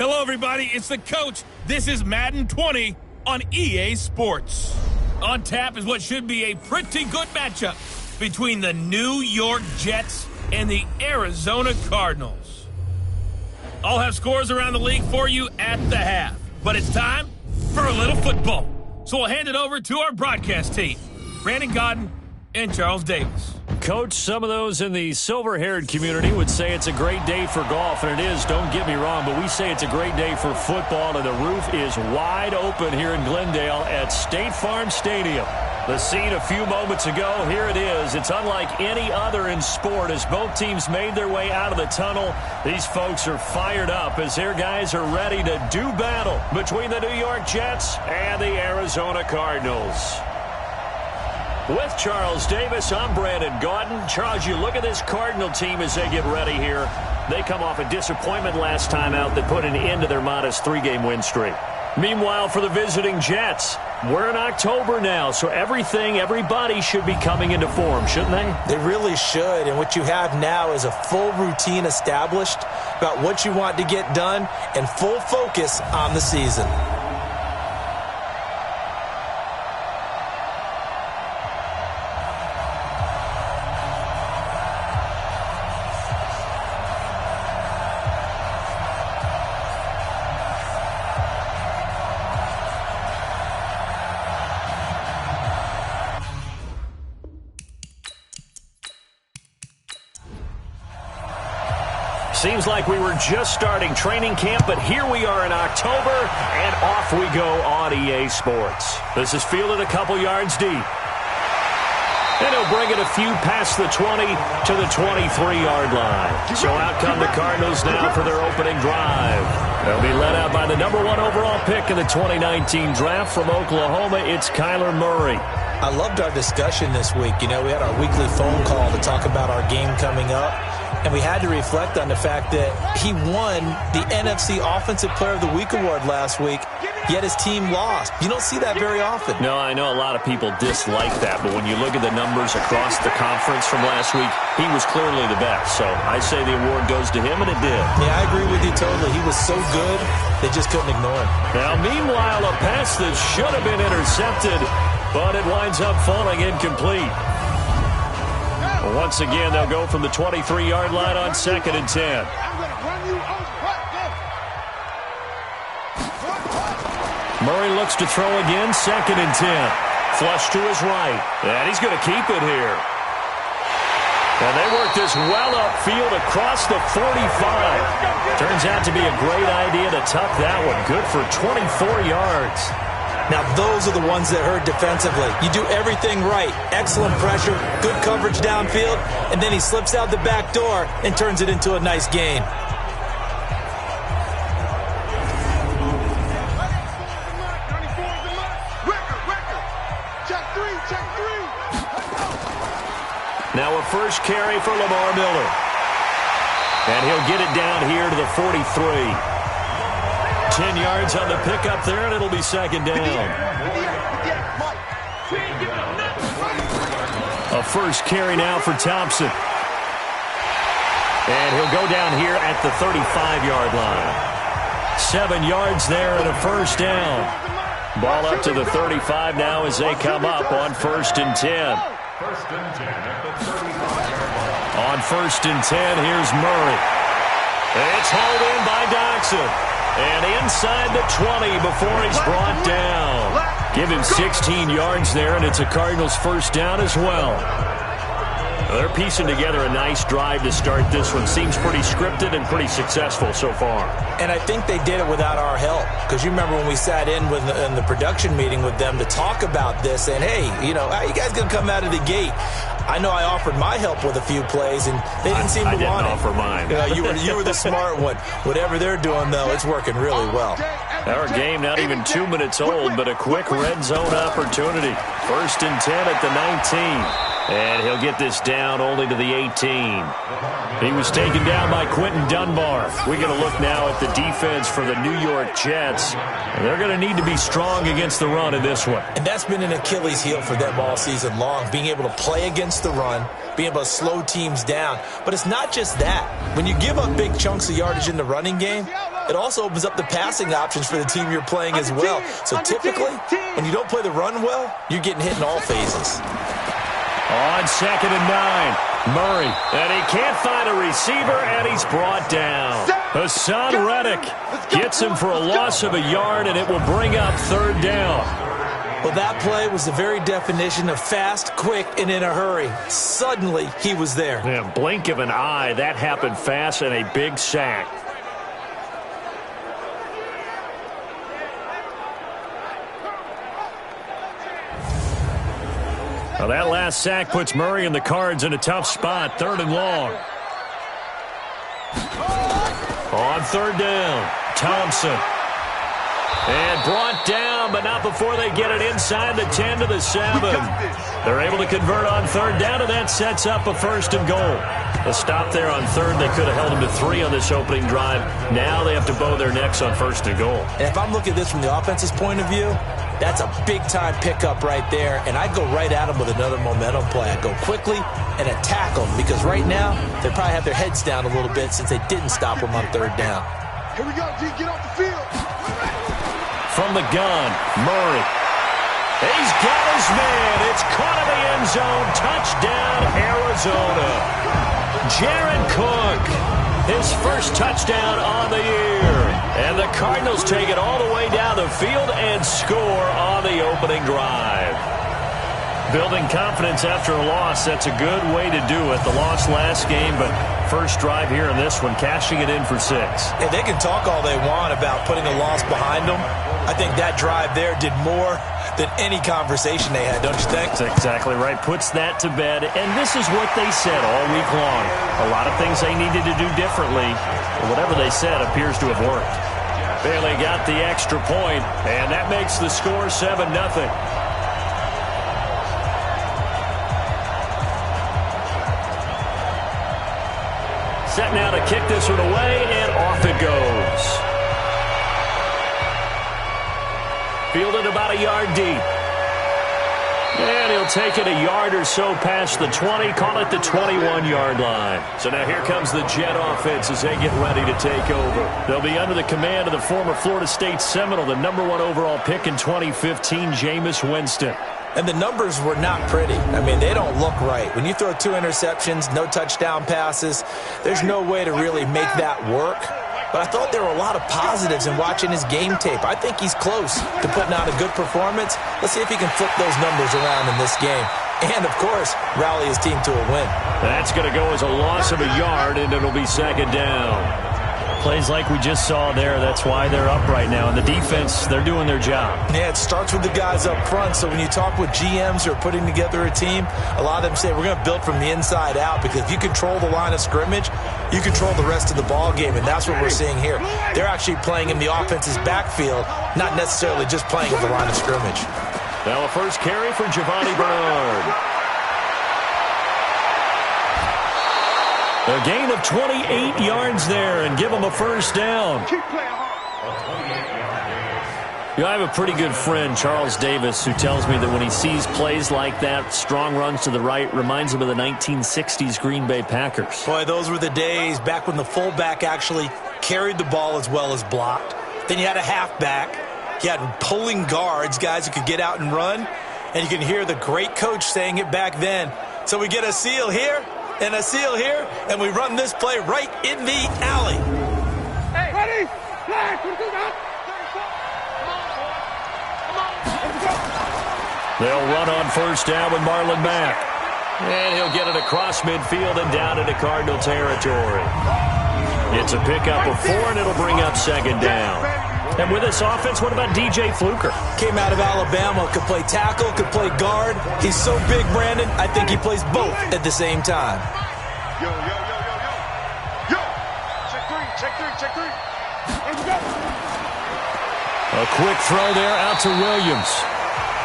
Hello, everybody. It's the coach. This is Madden 20 on EA Sports. On tap is what should be a pretty good matchup between the New York Jets and the Arizona Cardinals. I'll have scores around the league for you at the half, but it's time for a little football. So we'll hand it over to our broadcast team, Brandon Godden and Charles Davis. Coach, some of those in the silver-haired community would say it's a great day for golf, and it is, don't get me wrong, but we say it's a great day for football, and the roof is wide open here in Glendale at State Farm Stadium. The scene a few moments ago, here it is. It's unlike any other in sport as both teams made their way out of the tunnel. These folks are fired up as their guys are ready to do battle between the New York Jets and the Arizona Cardinals. With Charles Davis, I'm Brandon Godden. Charles, you look at this Cardinal team as they get ready here. They come off a disappointment last time out that put an end to their modest 3-game win streak. Meanwhile, for the visiting Jets, we're in October now, so everybody should be coming into form, shouldn't they? They really should, and what you have now is a full routine established about what you want to get done and full focus on the season. Seems like we were just starting training camp, but here we are in October, and off we go on EA Sports. This is fielded a couple yards deep. And he'll bring it a few past the 20 to the 23-yard line. So out come the Cardinals now for their opening drive. They'll be led out by the number 1 overall pick in the 2019 draft from Oklahoma. It's Kyler Murray. I loved our discussion this week. You know, we had our weekly phone call to talk about our game coming up. And we had to reflect on the fact that he won the NFC Offensive Player of the Week award last week, yet his team lost. You don't see that very often. No, I know a lot of people dislike that, but when you look at the numbers across the conference from last week, he was clearly the best. So I say the award goes to him, and it did. Yeah, I agree with you totally. He was so good, they just couldn't ignore him. Now, meanwhile, a pass that should have been intercepted, but it winds up falling incomplete. Once again, they'll go from the 23-yard line on 2nd and 10. Murray looks to throw again, 2nd and 10. Flush to his right, and he's going to keep it here. And they work this well upfield across the 45. Turns out to be a great idea to tuck that one. Good for 24 yards. Now, those are the ones that hurt defensively. You do everything right. Excellent pressure, good coverage downfield, and then he slips out the back door and turns it into a nice gain. Now a first carry for Lamar Miller. And he'll get it down here to the 43. 10 yards on the pickup there, and it'll be 2nd down. A first carry now for Thompson. And he'll go down here at the 35-yard line. 7 yards there and a first down. Ball up to the 35 now as they come up on 1st and 10. On 1st and 10, here's Murray. It's hauled in by Doxson. And inside the 20 before he's brought down. Give him 16 yards there, and it's a Cardinals first down as well. They're piecing together a nice drive to start this one. Seems pretty scripted and pretty successful so far. And I think they did it without our help. Because you remember when we sat in the production meeting with them to talk about this, and hey, you know, how you guys going to come out of the gate? I know I offered my help with a few plays, and they didn't seem to want it. I didn't offer mine. You were the smart one. Whatever they're doing, though, it's working really well. Our game not even 2 minutes old, but a quick red zone opportunity. 1st and 10 at the 19. And he'll get this down only to the 18. He was taken down by Quentin Dunbar. We get a look now at the defense for the New York Jets. They're going to need to be strong against the run in this one. And that's been an Achilles heel for them all season long, being able to play against the run, being able to slow teams down. But it's not just that. When you give up big chunks of yardage in the running game, it also opens up the passing options for the team you're playing as well. So typically, when you don't play the run well, you're getting hit in all phases. On 2nd and 9, Murray. And he can't find a receiver, and he's brought down. Hassan Reddick gets him for a loss of a yard, and it will bring up 3rd down. Well, that play was the very definition of fast, quick, and in a hurry. Suddenly, he was there. Yeah, blink of an eye, that happened fast, and a big sack. Well, that last sack puts Murray and the Cards in a tough spot. 3rd and long. On 3rd down, Thompson. And brought down, but not before they get it inside the 10 to the 7. They're able to convert on 3rd down, and that sets up a 1st and goal. A stop there on 3rd. They could have held them to 3 on this opening drive. Now they have to bow their necks on 1st and goal. And if I'm looking at this from the offense's point of view, that's a big-time pickup right there, and I'd go right at them with another momentum play. I'd go quickly and attack them, because right now they probably have their heads down a little bit since they didn't stop them on 3rd down. Here we go, G. Get off the field. From the gun, Murray. He's got his man. It's caught in the end zone. Touchdown, Arizona. Jared Cook, his first touchdown on the year. And the Cardinals take it all the way down the field and score on the opening drive. Building confidence after a loss, that's a good way to do it. The loss last game, but first drive here in this one, cashing it in for 6. And they can talk all they want about putting a loss behind them. I think that drive there did more than any conversation they had, don't you think? That's exactly right. Puts that to bed. And this is what they said all week long. A lot of things they needed to do differently. But whatever they said appears to have worked. Bailey got the extra point, and that makes the score 7-0. Set now to kick this one away, and off it goes. Fielded about a yard deep. And he'll take it a yard or so past the 20, call it the 21-yard line. So now here comes the Jet offense as they get ready to take over. They'll be under the command of the former Florida State Seminole, the #1 overall pick in 2015, Jameis Winston. And the numbers were not pretty. I mean, they don't look right. When you throw 2 interceptions, no touchdown passes, there's no way to really make that work. But I thought there were a lot of positives in watching his game tape. I think he's close to putting out a good performance. Let's see if he can flip those numbers around in this game. And, of course, rally his team to a win. That's going to go as a loss of a yard, and it'll be 2nd down. Plays like we just saw there, that's why they're up right now. And the defense, they're doing their job. Yeah, it starts with the guys up front. So when you talk with GMs who are putting together a team, a lot of them say we're going to build from the inside out, because if you control the line of scrimmage, you control the rest of the ball game, and that's what we're seeing here. They're actually playing in the offense's backfield, not necessarily just playing at the line of scrimmage. Now a first carry for Giovanni Bernard. A gain of 28 yards there and give him a first down. You know, I have a pretty good friend, Charles Davis, who tells me that when he sees plays like that, strong runs to the right, reminds him of the 1960s Green Bay Packers. Boy, those were the days back when the fullback actually carried the ball as well as blocked. Then you had a halfback. You had pulling guards, guys who could get out and run. And you can hear the great coach saying it back then. So we get a seal here and a seal here, and we run this play right in the alley. Hey, ready? Flag, They'll run on first down with Marlon Mack. And he'll get it across midfield and down into Cardinal territory. It's a pickup of 4, and it'll bring up 2nd down. And with this offense, what about DJ Fluker? Came out of Alabama, could play tackle, could play guard. He's so big, Brandon, I think he plays both at the same time. Yo, yo, yo, yo, yo. Yo. Check three, check three, check three. Let's go. A quick throw there out to Williams.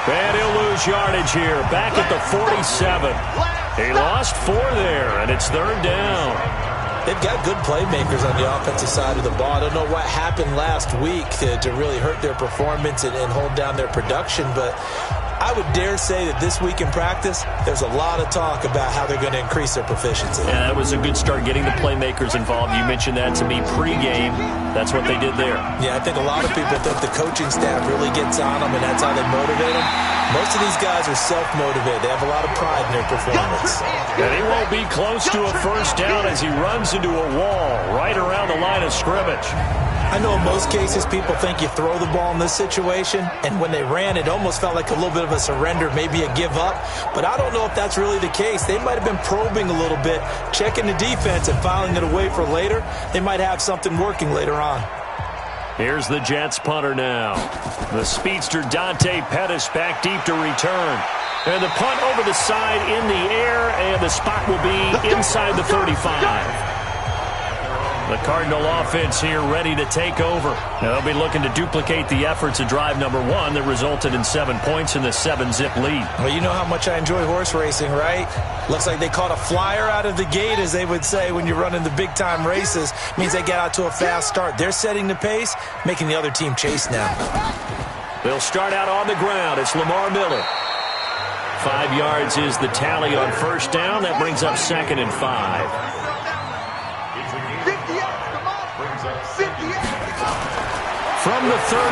And he'll lose yardage here. Back at the 47. He lost 4 there, and it's 3rd down. They've got good playmakers on the offensive side of the ball. I don't know what happened last week to really hurt their performance and hold down their production, but I would dare say that this week in practice, there's a lot of talk about how they're going to increase their proficiency. Yeah, that was a good start getting the playmakers involved. You mentioned that to me pregame. That's what they did there. Yeah, I think a lot of people think the coaching staff really gets on them, and that's how they motivate them. Most of these guys are self-motivated. They have a lot of pride in their performance. And he won't be close to a first down as he runs into a wall right around the line of scrimmage. I know in most cases people think you throw the ball in this situation, and when they ran, it almost felt like a little bit of a surrender, maybe a give up. But I don't know if that's really the case. They might have been probing a little bit, checking the defense and filing it away for later. They might have something working later on. Here's the Jets punter now. The speedster Dante Pettis back deep to return. And the punt over the side in the air, and the spot will be inside the 35. The Cardinal offense here ready to take over. Now they'll be looking to duplicate the efforts of drive number 1 that resulted in 7 points in the 7-zip lead. Well, you know how much I enjoy horse racing, right? Looks like they caught a flyer out of the gate, as they would say when you're running the big-time races. Means they get out to a fast start. They're setting the pace, making the other team chase now. They'll start out on the ground. It's Lamar Miller. 5 yards is the tally on first down. That brings up 2nd and 5. From the 38,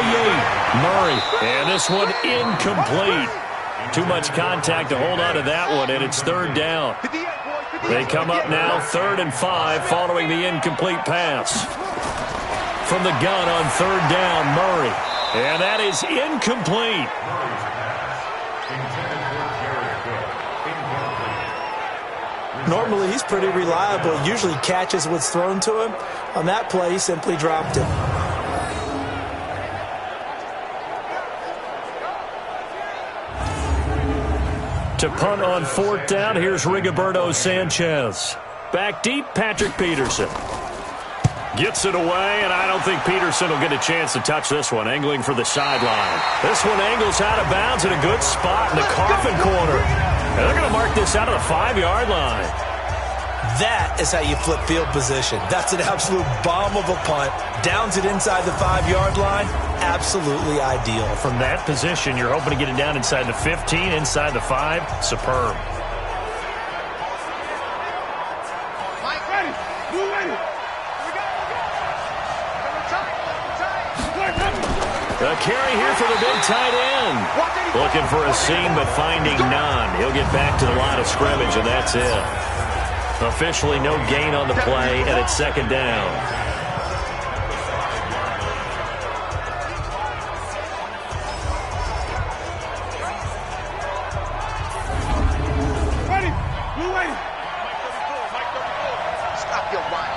Murray. And this one incomplete. Too much contact to hold on to that one, and it's 3rd down. They come up now 3rd and 5 following the incomplete pass. From the gun on 3rd down, Murray. And that is incomplete. Normally, he's pretty reliable. Usually catches what's thrown to him. On that play, he simply dropped it. To punt on 4th down, here's Rigoberto Sanchez. Back deep, Patrick Peterson. Gets it away, and I don't think Peterson will get a chance to touch this one, angling for the sideline. This one angles out of bounds in a good spot in the coffin corner. And they're going to mark this out of the 5-yard line. That is how you flip field position. That's an absolute bomb of a punt. Downs it inside the 5-yard line. Absolutely ideal. From that position, you're hoping to get it down inside the 15, inside the 5. Superb. The carry here for the big tight end. Looking for a seam, but finding none. He'll get back to the line of scrimmage, and that's it. Officially no gain on the play, and it's 2nd down. Ready. Blue ready. Stop your run.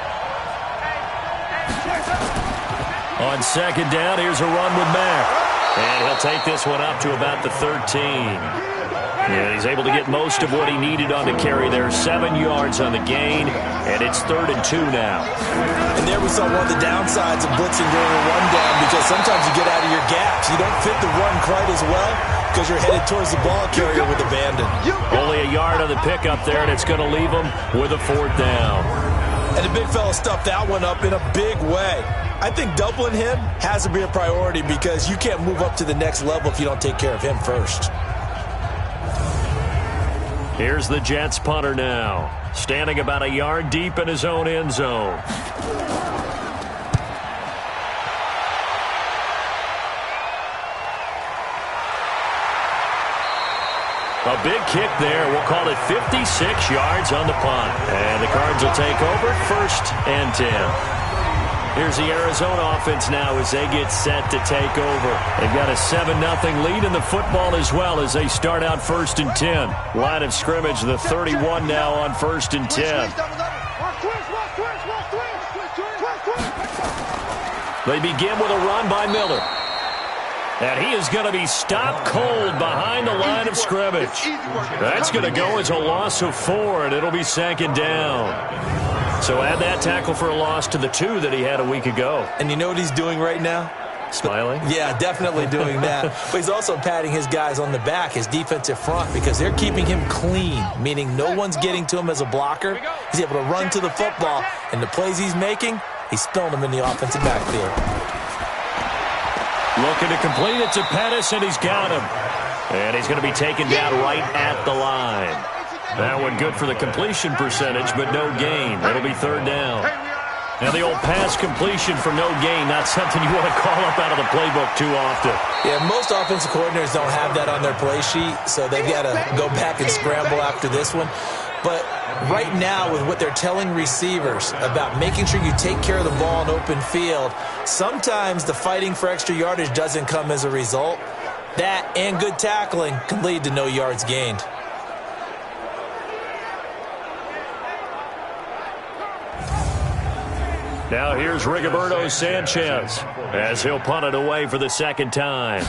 On 2nd down, here's a run with Mack. And he'll take this one up to about the 13. And he's able to get most of what he needed on the carry there. 7 yards on the gain, and it's 3rd and 2 now. And there we saw one of the downsides of blitzing during a rundown, because sometimes you get out of your gaps. You don't fit the run quite as well because you're headed towards the ball carrier with abandon. Only a yard on the pickup there, and it's going to leave him with a 4th down. And the big fella stuffed that one up in a big way. I think doubling him has to be a priority, because you can't move up to the next level if you don't take care of him first. Here's the Jets punter now, standing about a yard deep in his own end zone. A big kick there. We'll call it 56 yards on the punt. And the Cards will take over 1st and 10. Here's the Arizona offense now as they get set to take over. They've got a 7-0 lead in the football as well as they start out 1st and 10. Line of scrimmage, the 31 now on 1st and 10. They begin with a run by Miller. And he is going to be stopped cold behind the line of scrimmage. That's going to go as a loss of 4, and it'll be 2nd down. So add that tackle for a loss to the 2 that he had a week ago. And you know what he's doing right now? Smiling? Yeah, definitely doing that. But he's also patting his guys on the back, his defensive front, because they're keeping him clean, meaning no one's getting to him as a blocker. He's able to run to the football, and the plays he's making, he's spilling them in the offensive backfield. Looking to complete it to Pettis, and he's got him. And he's going to be taken down right at the line. That one good for the completion percentage, but no gain. It'll be third down. Now the old pass completion for no gain, not something you want to call up out of the playbook too often. Yeah, most offensive coordinators don't have that on their play sheet, so they've got to go back and scramble after this one. But right now, with what they're telling receivers about making sure you take care of the ball in open field, sometimes the fighting for extra yardage doesn't come as a result. That and good tackling can lead to no yards gained. Now here's Rigoberto Sanchez as he'll punt it away for the second time.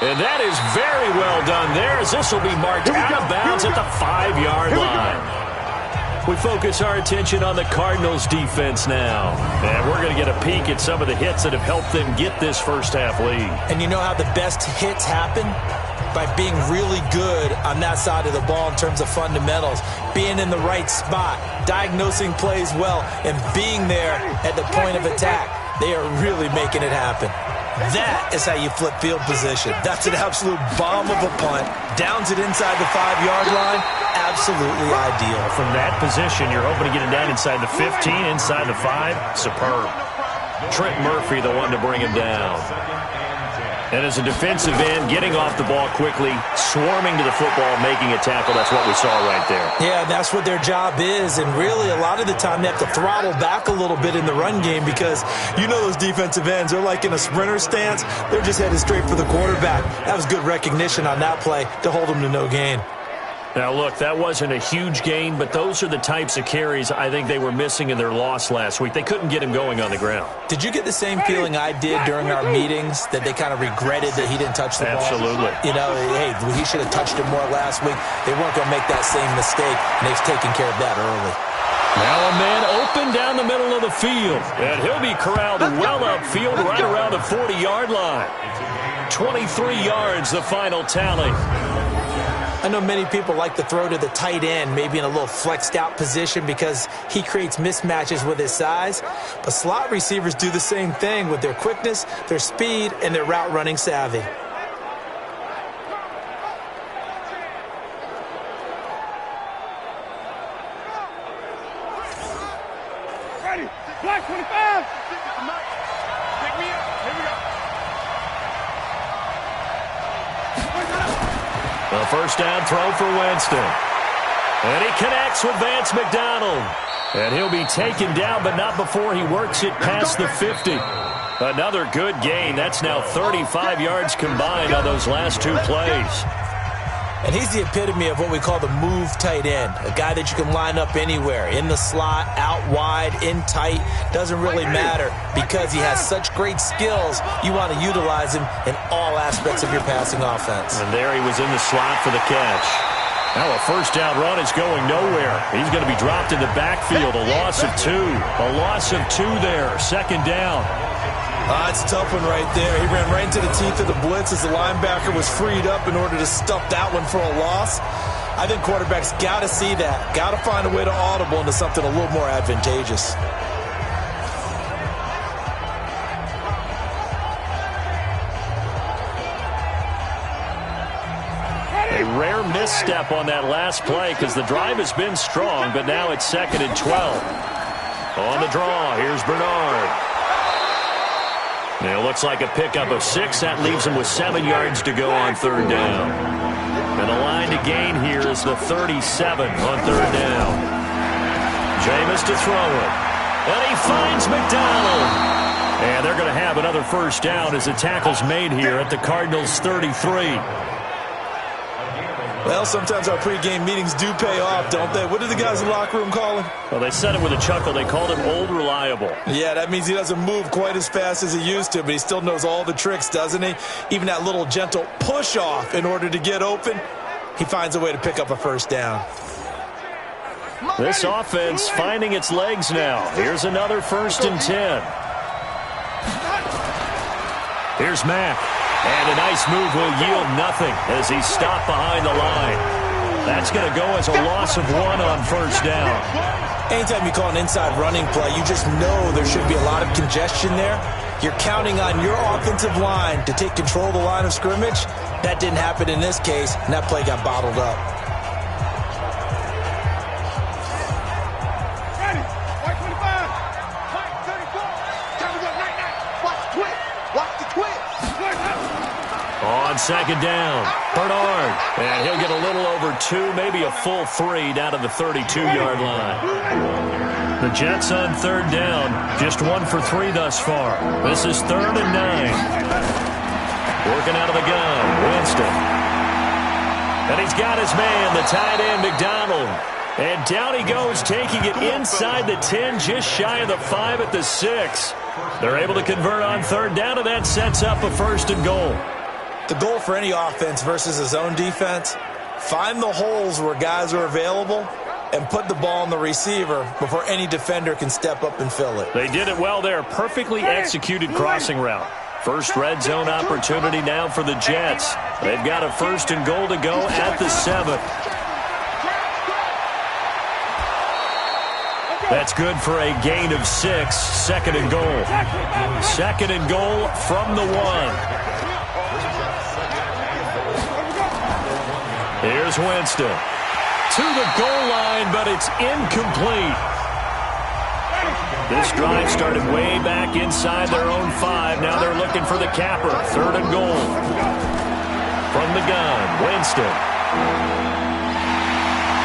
And that is very well done there, as this will be marked out of bounds at the 5-yard line. We focus our attention on the Cardinals defense now. And we're going to get a peek at some of the hits that have helped them get this first half lead. And you know how the best hits happen? By being really good on that side of the ball in terms of fundamentals, being in the right spot, diagnosing plays well, and being there at the point of attack. They are really making it happen. That is how you flip field position. That's an absolute bomb of a punt. Downs it inside the 5-yard line. Absolutely ideal. From that position, you're hoping to get it down inside the 15, inside the 5. Superb. Trent Murphy, the one to bring him down. And as a defensive end, getting off the ball quickly, swarming to the football, making a tackle, that's what we saw right there. Yeah, that's what their job is. And really, a lot of the time, they have to throttle back a little bit in the run game because you know those defensive ends, they're like in a sprinter stance. They're just headed straight for the quarterback. That was good recognition on that play to hold them to no gain. Now, look, that wasn't a huge gain, but those are the types of carries I think they were missing in their loss last week. They couldn't get him going on the ground. Did you get the same feeling I did during our meetings, that they kind of regretted that he didn't touch the ball? Absolutely. You know, hey, he should have touched it more last week. They weren't going to make that same mistake, and they've taken care of that early. Now a man open down the middle of the field, and he'll be corralled well upfield right around the 40-yard line. 23 yards, the final tally. I know many people like to throw to the tight end, maybe in a little flexed out position because he creates mismatches with his size. But slot receivers do the same thing with their quickness, their speed, and their route running savvy. Ready, black 25. Pick me up. Here we go. A first down throw for Winston. And he connects with Vance McDonald. And he'll be taken down, but not before he works it past the 50. Another good gain. That's now 35 yards combined on those last two plays. And he's the epitome of what we call the move tight end, a guy that you can line up anywhere, in the slot, out wide, in tight, doesn't really matter because he has such great skills. You want to utilize him in all aspects of your passing offense. And there he was in the slot for the catch. Now a first down run is going nowhere. He's going to be dropped in the backfield, a loss of 2. A loss of 2 there, second down. It's a tough one right there. He ran right into the teeth of the blitz as the linebacker was freed up in order to stuff that one for a loss. I think quarterbacks got to see that. Got to find a way to audible into something a little more advantageous. A rare misstep on that last play because the drive has been strong, but now it's 2nd and 12. On the draw, here's Bernard. Now it looks like a pickup of 6. That leaves him with 7 yards to go on third down. And the line to gain here is the 37 on third down. Jameis to throw it. And he finds McDonald. And they're going to have another first down as the tackle's made here at the Cardinals' 33. Well, sometimes our pregame meetings do pay off, don't they? What did the guys in the locker room call him? Well, they said it with a chuckle. They called him Old Reliable. Yeah, that means he doesn't move quite as fast as he used to, but he still knows all the tricks, doesn't he? Even that little gentle push-off in order to get open, he finds a way to pick up a first down. This offense finding its legs now. Here's another 1st and 10. Here's Mack. And a nice move will yield nothing as he's stopped behind the line. That's going to go as a loss of 1 on 1st down. Anytime you call an inside running play, you just know there should be a lot of congestion there. You're counting on your offensive line to take control of the line of scrimmage. That didn't happen in this case, and that play got bottled up. Ready. White 25. White 34. Time to go. Night, night. Watch the twist. Watch the twist. On 2nd down, Bernard. And he'll get a little over 2, maybe a full 3 down to the 32-yard line. The Jets on 3rd down, just 1 for 3 thus far. This is 3rd and 9. Working out of the gun, Winston. And he's got his man, the tight end, McDonald. And down he goes, taking it inside the 10, just shy of the 5 at the 6. They're able to convert on 3rd down, and that sets up a 1st and goal. The goal for any offense versus a zone defense, find the holes where guys are available and put the ball on the receiver before any defender can step up and fill it. They did it well there. Perfectly executed crossing route. First red zone opportunity now for the Jets. They've got a 1st and goal to go at the 7. That's good for a gain of 6. 2nd and goal. 2nd and goal from the 1. Here's Winston. To the goal line, but it's incomplete. This drive started way back inside their own 5. Now they're looking for the capper. 3rd and goal. From the gun, Winston.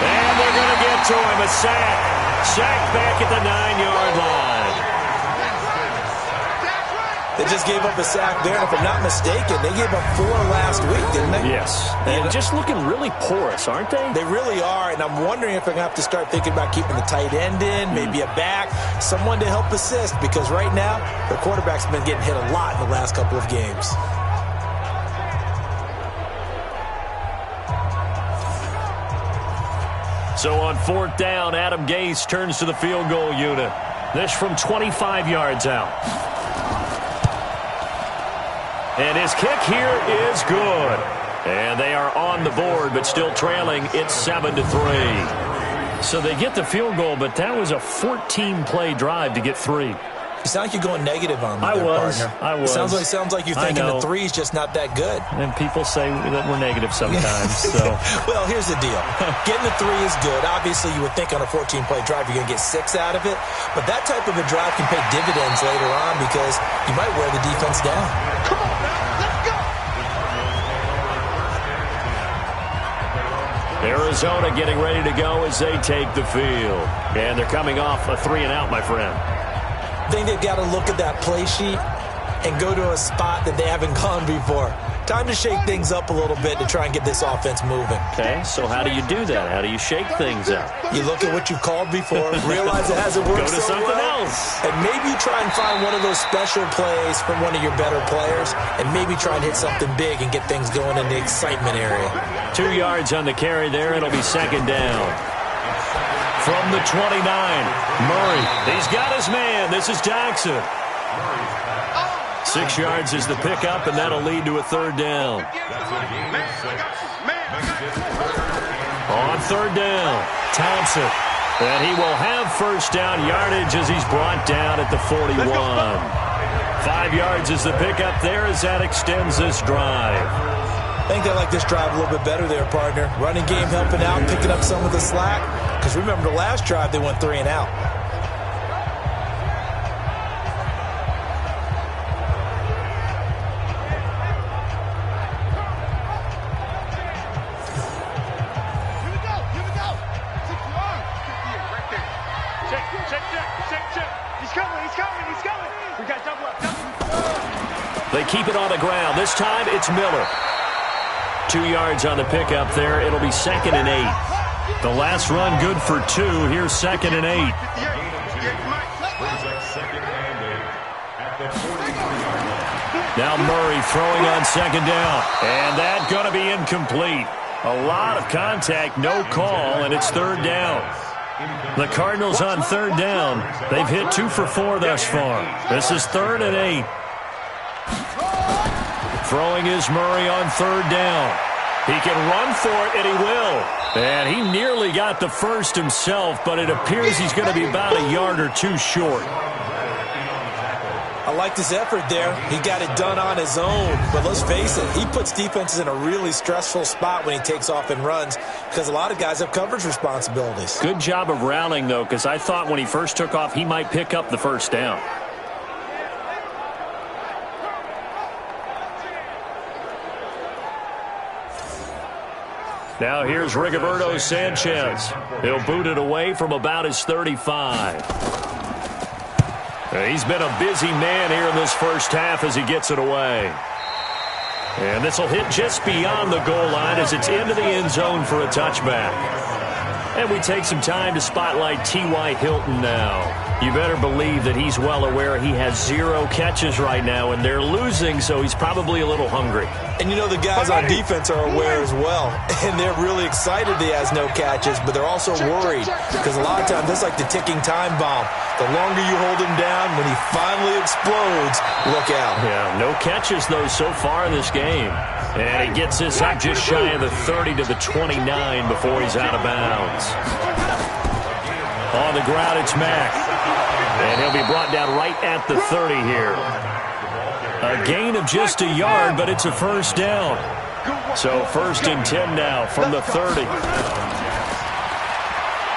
And they're going to get to him. A sack. Sack back at the 9-yard line. They just gave up a sack there, and if I'm not mistaken, they gave up 4 last week, didn't they? Yes. And just looking really porous, aren't they? They really are, and I'm wondering if they're going to have to start thinking about keeping the tight end in, maybe a back, someone to help assist, because right now, their quarterback's been getting hit a lot in the last couple of games. So on 4th down, Adam Gase turns to the field goal unit. This from 25 yards out. And his kick here is good. And they are on the board, but still trailing. It's 7-3. So they get the field goal, but that was a 14-play drive to get 3. You sound like you're going negative on me I there, was. partner. I was. It sounds like you're thinking the 3 is just not that good. And people say that we're negative sometimes. So. Well, here's the deal. Getting the 3 is good. Obviously, you would think on a 14-play drive you're going to get 6 out of it. But that type of a drive can pay dividends later on because you might wear the defense down. Come on, now. Let's go. Arizona getting ready to go as they take the field. And they're coming off a 3-and-out, my friend. I think they've got to look at that play sheet and go to a spot that they haven't gone before. Time to shake things up a little bit to try and get this offense moving. Okay, so how do you do that? How do you shake things up? You look at what you've called before, realize it hasn't worked Go to so something well, else. and maybe try and find one of those special plays from one of your better players, and maybe try and hit something big and get things going in the excitement area. 2 yards on the carry there. It'll be 2nd down. From the 29, Murray. He's got his man. This is Jackson. 6 yards is the pickup, and that'll lead to a 3rd down. On 3rd down, Thompson. And he will have 1st down yardage as he's brought down at the 41. 5 yards is the pickup there as that extends this drive. I think they like this drive a little bit better there, partner. Running game helping out, picking up some of the slack. Because remember, the last drive, they went 3-and-out. They keep it on the ground. This time, it's Miller. 2 yards on the pickup there. It'll be 2nd and 8. The last run good for 2. Here's 2nd and 8. Now Murray throwing on 2nd down. And that's going to be incomplete. A lot of contact, no call, and it's 3rd down. The Cardinals on third down. They've hit 2 for 4 thus far. This is 3rd and 8. Throwing is Murray on third down. He can run for it, and he will. And he nearly got the first himself, but it appears he's going to be about a yard or 2 short. I like this effort there. He got it done on his own. But let's face it, he puts defenses in a really stressful spot when he takes off and runs because a lot of guys have coverage responsibilities. Good job of rounding, though, because I thought when he first took off, he might pick up the first down. Now here's Rigoberto Sanchez. He'll boot it away from about his 35. He's been a busy man here in this first half as he gets it away. And this will hit just beyond the goal line as it's into the end zone for a touchback. And we take some time to spotlight T.Y. Hilton now. You better believe that he's well aware he has 0 catches right now, and they're losing, so he's probably a little hungry. And you know the guys on defense are aware as well, and they're really excited he has no catches, but they're also worried because a lot of times it's like the ticking time bomb. The longer you hold him down, when he finally explodes, look out. Yeah, no catches, though, so far in this game. And he gets this up just shy of the 30 to the 29 before he's out of bounds. On the ground, it's Mack. And he'll be brought down right at the 30 here. A gain of just a yard, but it's a first down. So 1st and 10 now from the 30.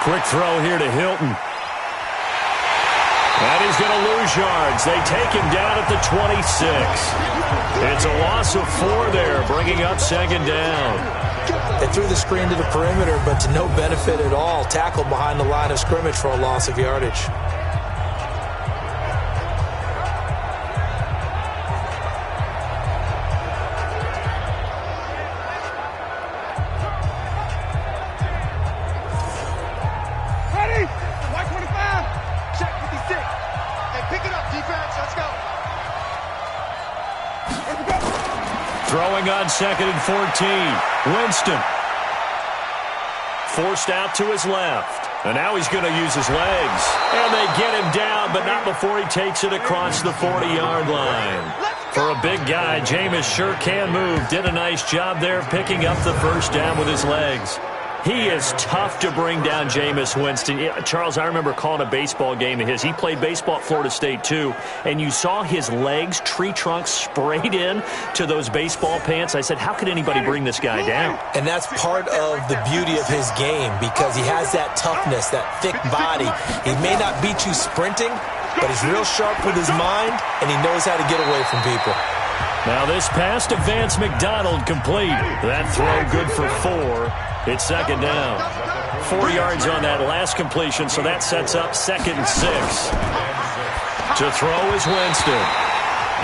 Quick throw here to Hilton. And he's going to lose yards. They take him down at the 26. It's a loss of 4 there, bringing up 2nd down. They threw the screen to the perimeter, but to no benefit at all. Tackled behind the line of scrimmage for a loss of yardage. Ready? White 25. Check 56. Hey, pick it up, defense. Let's go. Here we go. Throwing on 2nd and 14. Winston. Forced out to his left. And now he's going to use his legs. And they get him down, but not before he takes it across the 40-yard line. For a big guy, Jameis sure can move. Did a nice job there picking up the first down with his legs. He is tough to bring down, Jameis Winston. Yeah, Charles, I remember calling a baseball game of his. He played baseball at Florida State, too. And you saw his legs, tree trunks sprayed in to those baseball pants. I said, how could anybody bring this guy down? And that's part of the beauty of his game because he has that toughness, that thick body. He may not beat you sprinting, but he's real sharp with his mind, and he knows how to get away from people. Now this pass to Vance McDonald complete. That throw good for 4. It's 2nd down. 4 yards on that last completion, so that sets up 2nd and 6. To throw is Winston.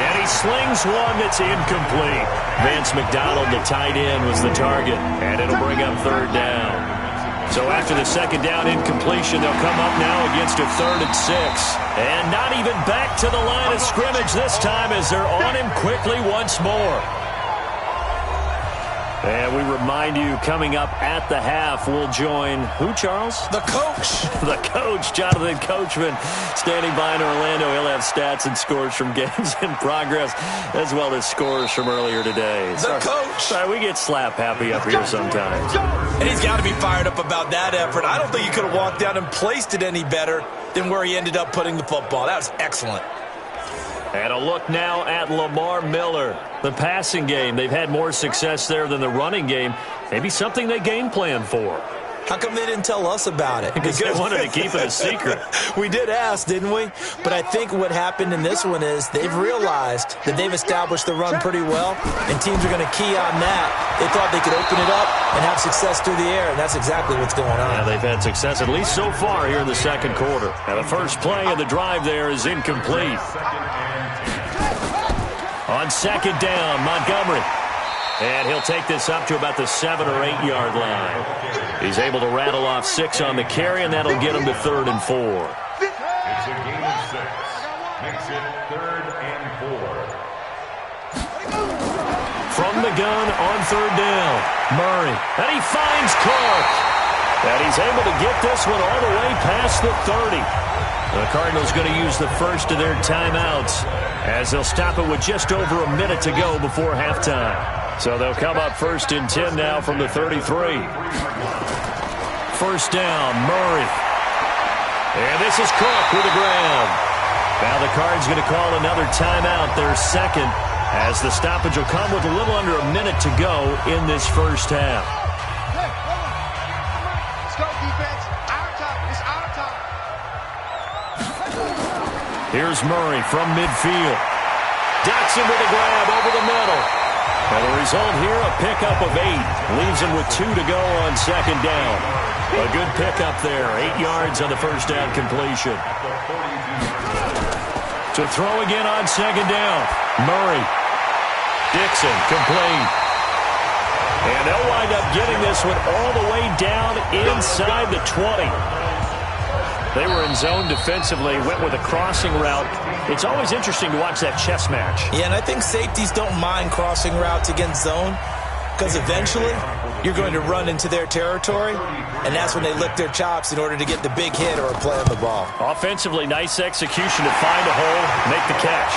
And he slings one that's incomplete. Vance McDonald, the tight end, was the target, and it'll bring up 3rd down. So after the 2nd down incompletion, they'll come up now against a 3rd and 6. And not even back to the line of scrimmage this time as they're on him quickly once more. And we remind you, coming up at the half, we'll join who, Charles? The coach. The coach, Jonathan Coachman, standing by in Orlando. He'll have stats and scores from games in progress, as well as scores from earlier today. The coach. Sorry, we get slap happy up here sometimes. And he's got to be fired up about that effort. I don't think he could have walked down and placed it any better than where he ended up putting the football. That was excellent. And a look now at Lamar Miller. The passing game, they've had more success there than the running game. Maybe something they game plan for. How come they didn't tell us about it? Because they wanted to keep it a secret. We did ask, didn't we? But I think what happened in this one is they've realized that they've established the run pretty well, and teams are going to key on that. They thought they could open it up and have success through the air, and that's exactly what's going on. Yeah, they've had success, at least so far, here in the 2nd quarter. Now, the first play of the drive there is incomplete. On 2nd down, Montgomery. And he'll take this up to about the 7 or 8 yard line. He's able to rattle off 6 on the carry, and that'll get him to 3rd and 4. It's a gain of 6. Makes it 3rd and 4. From the gun on 3rd down, Murray. And he finds Clark. And he's able to get this one all the way past the 30. The Cardinals going to use the first of their timeouts as they'll stop it with just over a minute to go before halftime. So they'll come up first and 10 now from the 33. First down, Murray. And this is Cook with the grab. Now the Cards going to call another timeout, their second, as the stoppage will come with a little under a minute to go in this first half. Let's go, defense. Our time. It's our time. Here's Murray from midfield. Dotson with a grab over the middle. And the result here, a pickup of 8. Leaves him with 2 to go on second down. A good pickup there. 8 yards on the first down completion. To throw again on second down. Murray. Dixon complete. And they'll wind up getting this one all the way down inside the 20. They were in zone defensively, went with a crossing route. It's always interesting to watch that chess match. Yeah, and I think safeties don't mind crossing routes against zone because eventually you're going to run into their territory, and that's when they lick their chops in order to get the big hit or a play on the ball. Offensively, nice execution to find a hole, make the catch.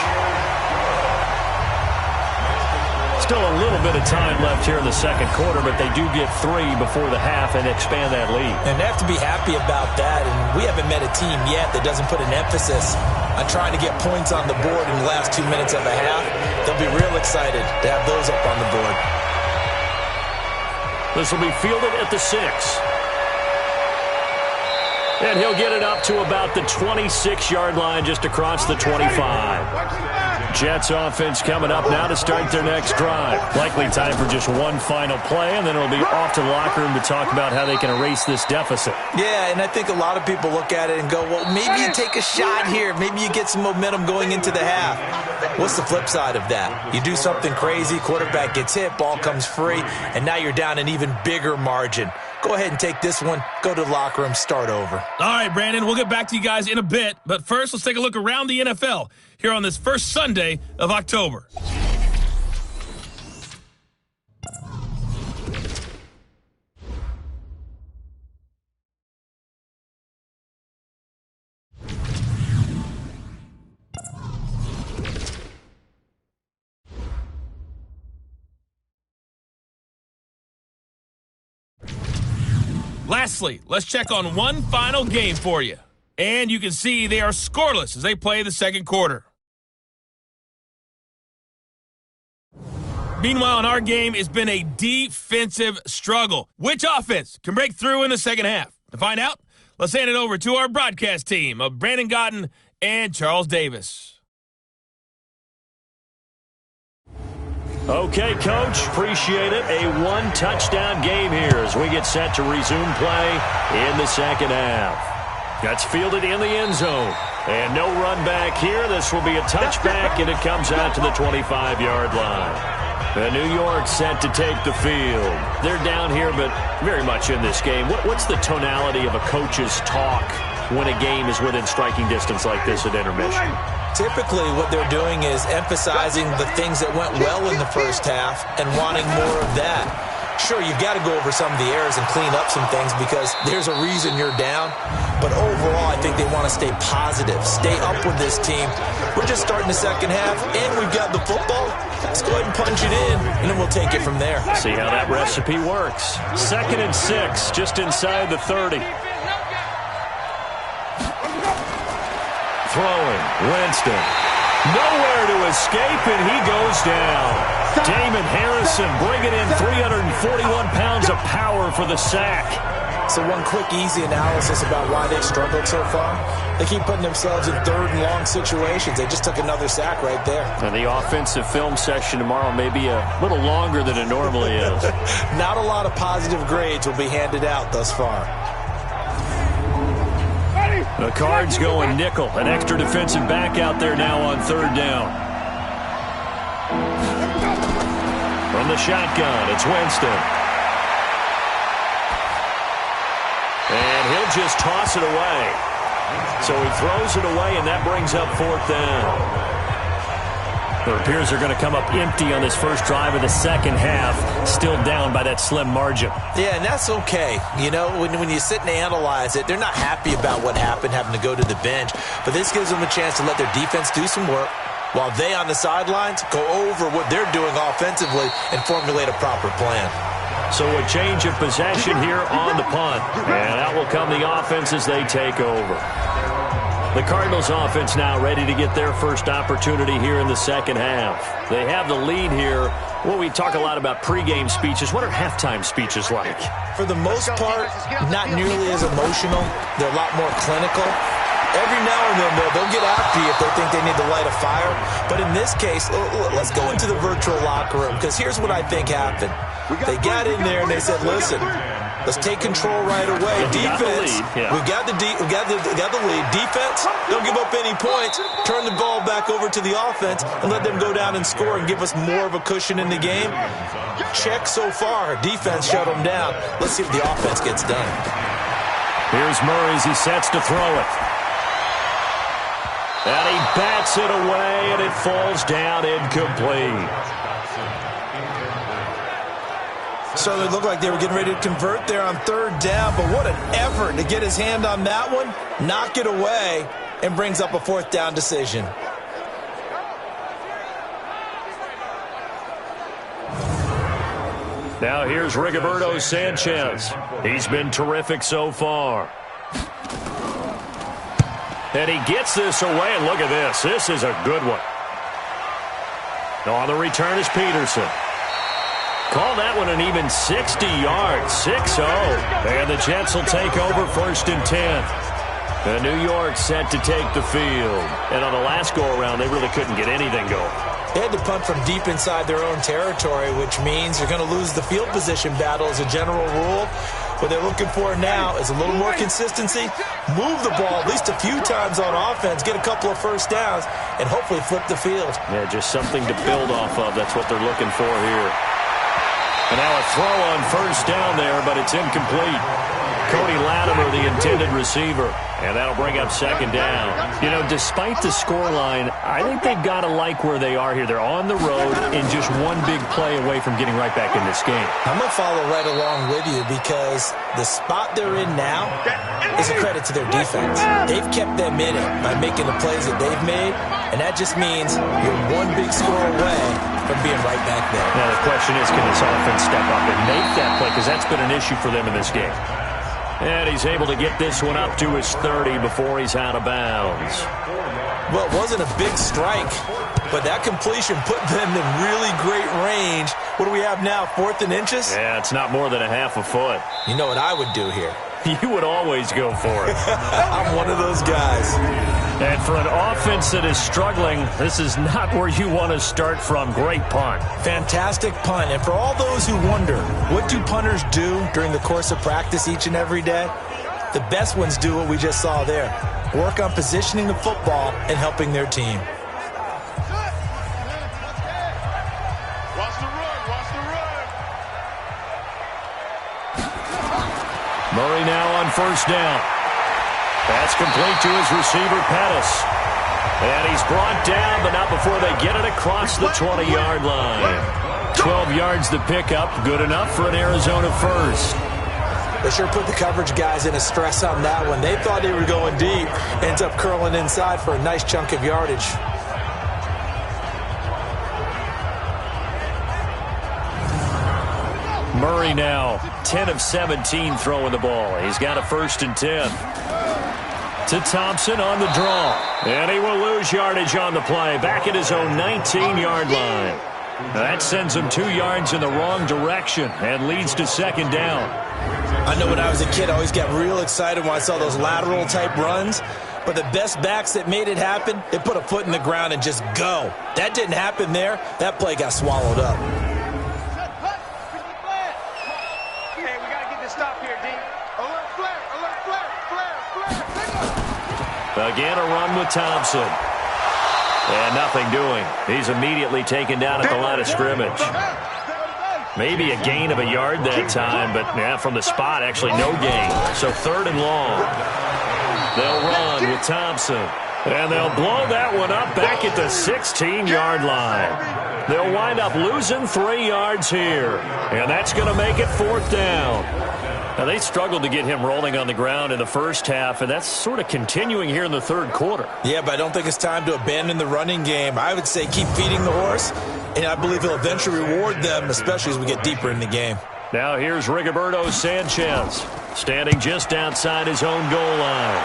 Still a little bit of time left here in the second quarter, but they do get 3 before the half and expand that lead. And they have to be happy about that, and we haven't met a team yet that doesn't put an emphasis on trying to get points on the board in the last 2 minutes of a half. They'll be real excited to have those up on the board. This will be fielded at the 6. And he'll get it up to about the 26-yard line just across the 25. Jets offense coming up now to start their next drive. Likely time for just one final play, and then it'll be off to the locker room to talk about how they can erase this deficit. Yeah, and I think a lot of people look at it and go, well, maybe you take a shot here. Maybe you get some momentum going into the half. What's the flip side of that? You do something crazy, quarterback gets hit, ball comes free, and now you're down an even bigger margin. Go ahead and take this one, go to the locker room, start over. All right, Brandon, we'll get back to you guys in a bit. But first, let's take a look around the NFL here on this first Sunday of October. Lastly, let's check on one final game for you. And you can see they are scoreless as they play the second quarter. Meanwhile, in our game, it's been a defensive struggle. Which offense can break through in the second half? To find out, let's hand it over to our broadcast team of Brandon Gotten and Charles Davis. Okay, Coach, appreciate it. A one-touchdown game here as we get set to resume play in the second half. That's fielded in the end zone. And no run back here. This will be a touchback, and it comes out to the 25-yard line. The New York set to take the field. They're down here, but very much in this game. What's the tonality of a coach's talk when a game is within striking distance like this at intermission? Typically, what they're doing is emphasizing the things that went well in the first half and wanting more of that. Sure, you've got to go over some of the errors and clean up some things because there's a reason you're down. But overall, I think they want to stay positive, stay up with this team. We're just starting the second half, and we've got the football. Let's go ahead and punch it in, and then we'll take it from there. See how that recipe works. 2nd and 6, just inside the 30. Throwing, Winston. Nowhere to escape, and he goes down. Damon Harrison bringing in 341 pounds of power for the sack. So one quick, easy analysis about why they've struggled so far. They keep putting themselves in third and long situations. They just took another sack right there. And the offensive film section tomorrow may be a little longer than it normally is. Not a lot of positive grades will be handed out thus far. The Cards going nickel. An extra defensive back out there now on third down. From the shotgun, it's Winston. And he'll just toss it away. So he throws it away, and that brings up 4th down. It appears they're going to come up empty on this first drive of the second half, still down by that slim margin. Yeah, and that's okay. You know, when you sit and analyze it, they're not happy about what happened, having to go to the bench. But this gives them a chance to let their defense do some work while they on the sidelines go over what they're doing offensively and formulate a proper plan. So a change of possession here on the punt. And out will come the offense as they take over. The Cardinals offense now ready to get their first opportunity here in the second half. They have the lead here. Well, we talk a lot about pregame speeches. What are halftime speeches like? For the most part, not nearly as emotional. They're a lot more clinical. Every now and then, they'll get after you if they think they need to light a fire. But in this case, let's go into the virtual locker room, because here's what I think happened. They got in there and they said, listen, let's take control right away. Defense, we got the lead. Defense, don't give up any points. Turn the ball back over to the offense and let them go down and score and give us more of a cushion in the game. Check so far. Defense shut them down. Let's see if the offense gets done. Here's Murray as he sets to throw it. And he bats it away, and it falls down incomplete. So it looked like they were getting ready to convert there on third down, but what an effort to get his hand on that one, knock it away, and brings up a fourth down decision. Now here's Rigoberto Sanchez. He's been terrific so far. And he gets this away, and look at this. This is a good one. On the return is Peterson. Call that one an even 60 yards, 6-0. And the Jets will take over 1st and 10. And New York set to take the field. And on the last go-around, they really couldn't get anything going. They had to punt from deep inside their own territory, which means they're going to lose the field position battle as a general rule. What they're looking for now is a little more consistency, move the ball at least a few times on offense, get a couple of first downs, and hopefully flip the field. Yeah, just something to build off of. That's what they're looking for here. And now a throw on first down there, but it's incomplete. Cody Latimer, the intended receiver. And that'll bring up second down. You know, despite the scoreline, I think they've got to like where they are here. They're on the road and just one big play away from getting right back in this game. I'm going to follow right along with you because the spot they're in now is a credit to their defense. They've kept them in it by making the plays that they've made, and that just means you're one big score away from being right back there. Now, the question is, can this offense step up and make that play? Because that's been an issue for them in this game. And he's able to get this one up to his 30 before he's out of bounds. Well, it wasn't a big strike, but that completion put them in really great range. What do we have now, 4th and inches? Yeah, it's not more than a half a foot. You know what I would do here? You would always go for it. I'm one of those guys. And for an offense that is struggling, this is not where you want to start from. Great punt. Fantastic punt. And for all those who wonder, what do punters do during the course of practice each and every day? The best ones do what we just saw there. Work on positioning the football and helping their team. Watch the run, watch the run. Murray now on first down. Pass complete to his receiver, Pettis. And he's brought down, but not before they get it across the 20-yard line. 12 yards to pick up. Good enough for an Arizona first. They sure put the coverage guys in a stress on that one. They thought they were going deep. Ends up curling inside for a nice chunk of yardage. Murray now 10 of 17 throwing the ball. He's got a 1st and 10. To Thompson on the draw. And he will lose yardage on the play. Back at his own 19-yard line. That sends him 2 yards in the wrong direction and leads to second down. I know when I was a kid, I always got real excited when I saw those lateral-type runs. But the best backs that made it happen, they put a foot in the ground and just go. That didn't happen there. That play got swallowed up. Hey, we got to get this stop here, D. Alert flare, alert flare, flare, flare. Again, a run with Thompson. And nothing doing. He's immediately taken down at the line of scrimmage. Maybe a gain of a yard that time, but yeah, from the spot, actually no gain. So 3rd and long. They'll run with Thompson. And they'll blow that one up back at the 16-yard line. They'll wind up losing 3 yards here. And that's going to make it 4th down. Now, they struggled to get him rolling on the ground in the first half, and that's sort of continuing here in the 3rd quarter. Yeah, but I don't think it's time to abandon the running game. I would say keep feeding the horse, and I believe he'll eventually reward them, especially as we get deeper in the game. Now here's Rigoberto Sanchez, standing just outside his own goal line.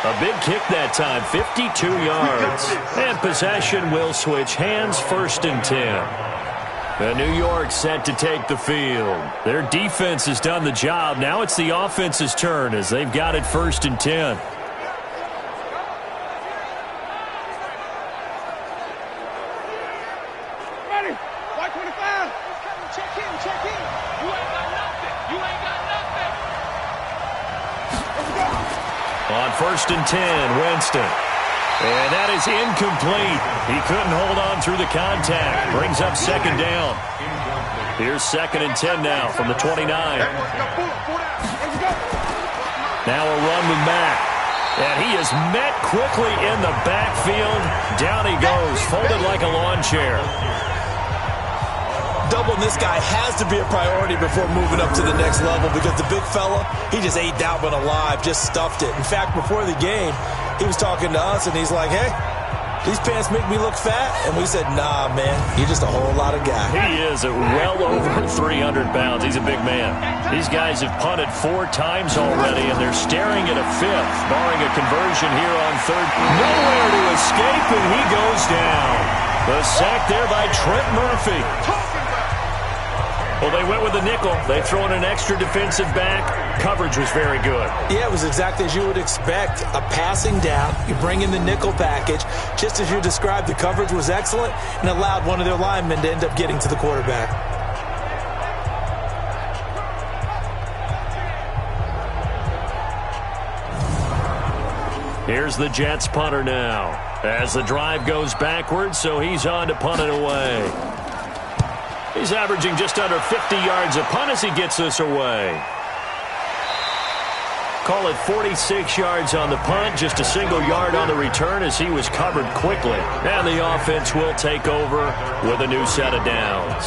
A big kick that time, 52 yards. And possession will switch hands, 1st and 10. And New York set to take the field. Their defense has done the job. Now it's the offense's turn as they've got it 1st and 10. Ready? White 25. Check in, check in. You ain't got nothing. You ain't got nothing. Let's go. On 1st and 10, Winston. And that is incomplete. He couldn't hold on through the contact. Brings up 2nd down. Here's 2nd and 10 now from the 29. Now a run with Mack. And he is met quickly in the backfield. Down he goes, folded like a lawn chair. Doubling this guy has to be a priority before moving up to the next level because the big fella, he just ate that one alive, just stuffed it. In fact, before the game, he was talking to us, and he's like, hey, these pants make me look fat? And we said, nah, man, you're just a whole lot of guy. He is at well over 300 pounds. He's a big man. These guys have punted 4 times already, and they're staring at a 5th, barring a conversion here on 3rd. Nowhere to escape, and he goes down. The sack there by Trent Murphy. Well, they went with the nickel. They throw in an extra defensive back. Coverage was very good. Yeah, it was exactly as you would expect. A passing down. You bring in the nickel package. Just as you described, the coverage was excellent and allowed one of their linemen to end up getting to the quarterback. Here's the Jets punter now. As the drive goes backwards, so he's on to punt it away. He's averaging just under 50 yards a punt as he gets this away. Call it 46 yards on the punt, just a single yard on the return as he was covered quickly. And the offense will take over with a new set of downs.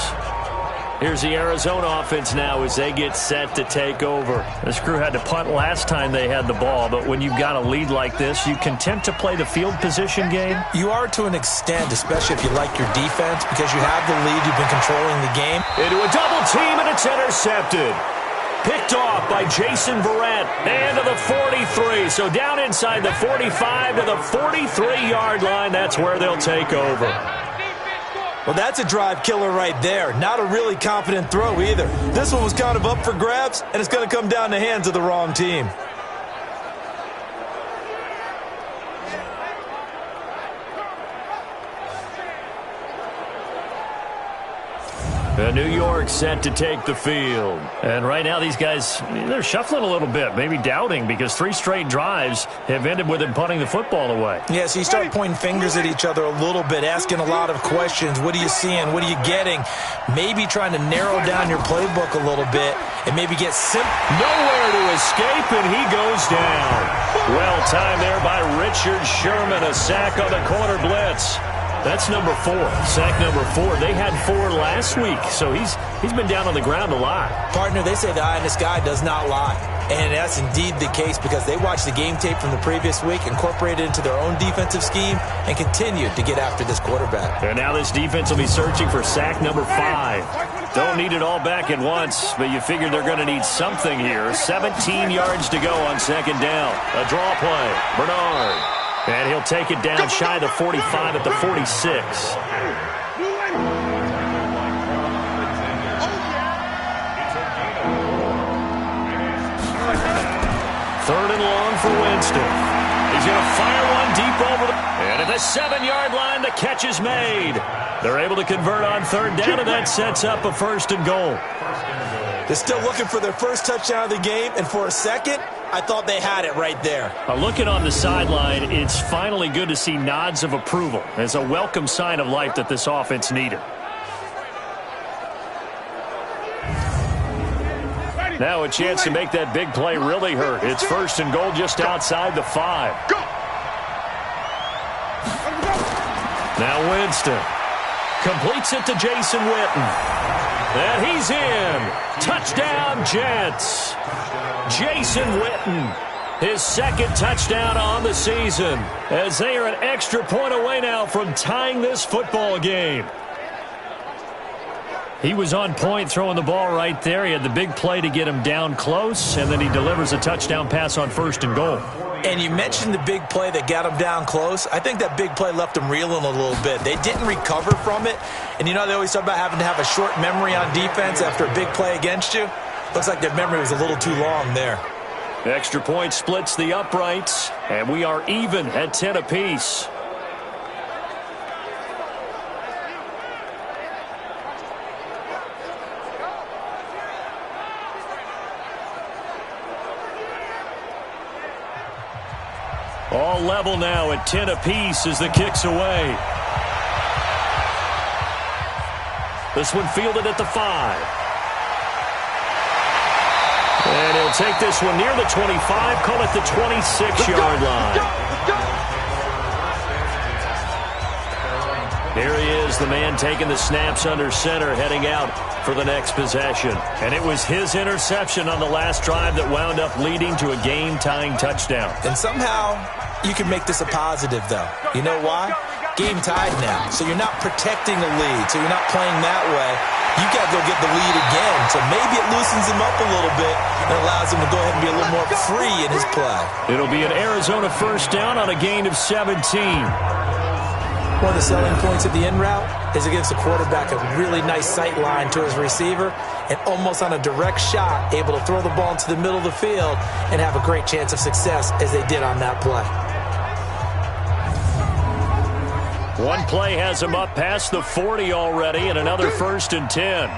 Here's the Arizona offense now as they get set to take over. This crew had to punt last time they had the ball, but when you've got a lead like this, you content to play the field position game? You are to an extent, especially if you like your defense, because you have the lead, you've been controlling the game. Into a double team, and it's intercepted. Picked off by Jason Verrett. And to the 43. So down inside the 45 to the 43-yard line. That's where they'll take over. Well, that's a drive killer right there. Not a really confident throw either. This one was kind of up for grabs, and it's going to come down the hands of the wrong team. And New York set to take the field. And right now these guys, they're shuffling a little bit, maybe doubting, because 3 straight drives have ended with them punting the football away. Yeah, so you start pointing fingers at each other a little bit, asking a lot of questions. What are you seeing? What are you getting? Maybe trying to narrow down your playbook a little bit and maybe get nowhere to escape, and he goes down. Well timed there by Richard Sherman, a sack on the corner blitz. That's number 4, sack number 4. They had 4 last week, so he's been down on the ground a lot. Partner, they say the eye in the sky does not lie. And that's indeed the case because they watched the game tape from the previous week, incorporated it into their own defensive scheme, and continued to get after this quarterback. And now this defense will be searching for sack number 5. Don't need it all back at once, but you figure they're going to need something here. 17 yards to go on 2nd down. A draw play. Bernard. And he'll take it down shy of the 45 at the 46. 3rd and long for Winston. He's going to fire one deep over the... And at the 7-yard line, the catch is made. They're able to convert on 3rd down, and that sets up a 1st and goal. They're still looking for their first touchdown of the game, and for a second, I thought they had it right there. Looking on the sideline, it's finally good to see nods of approval. It's a welcome sign of life that this offense needed. Ready? Now a chance to make that big play really hurt. It's first and goal just outside the 5. Now Winston completes it to Jason Witten. And he's in. Touchdown, Jets. Jason Witten, his second touchdown on the season, as they are an extra point away now from tying this football game. He was on point throwing the ball right there. He had the big play to get him down close, and then he delivers a touchdown pass on first and goal. And you mentioned the big play that got him down close. I think that big play left him reeling a little bit. They didn't recover from it. And, you know, they always talk about having to have a short memory on defense after a big play against you. Looks like their memory was a little too long there. Extra point splits the uprights, and we are even at 10 apiece. All level now at 10 apiece as the kick's away. This one fielded at the 5. And he'll take this one near the 25, call it the 26-yard line. Here he is, the man taking the snaps under center, heading out for the next possession. And it was his interception on the last drive that wound up leading to a game-tying touchdown. And somehow you can make this a positive, though. You know why? Game tied now, so you're not protecting the lead, so you're not playing that way. You got to go get the lead again, so maybe it loosens him up a little bit and allows him to go ahead and be a little more free in his play. It'll be an Arizona first down on a gain of 17. One of the selling points of the in route is it gives the quarterback a really nice sight line to his receiver and almost on a direct shot able to throw the ball into the middle of the field and have a great chance of success as they did on that play. One play has him up past the 40 already, and another first and 10.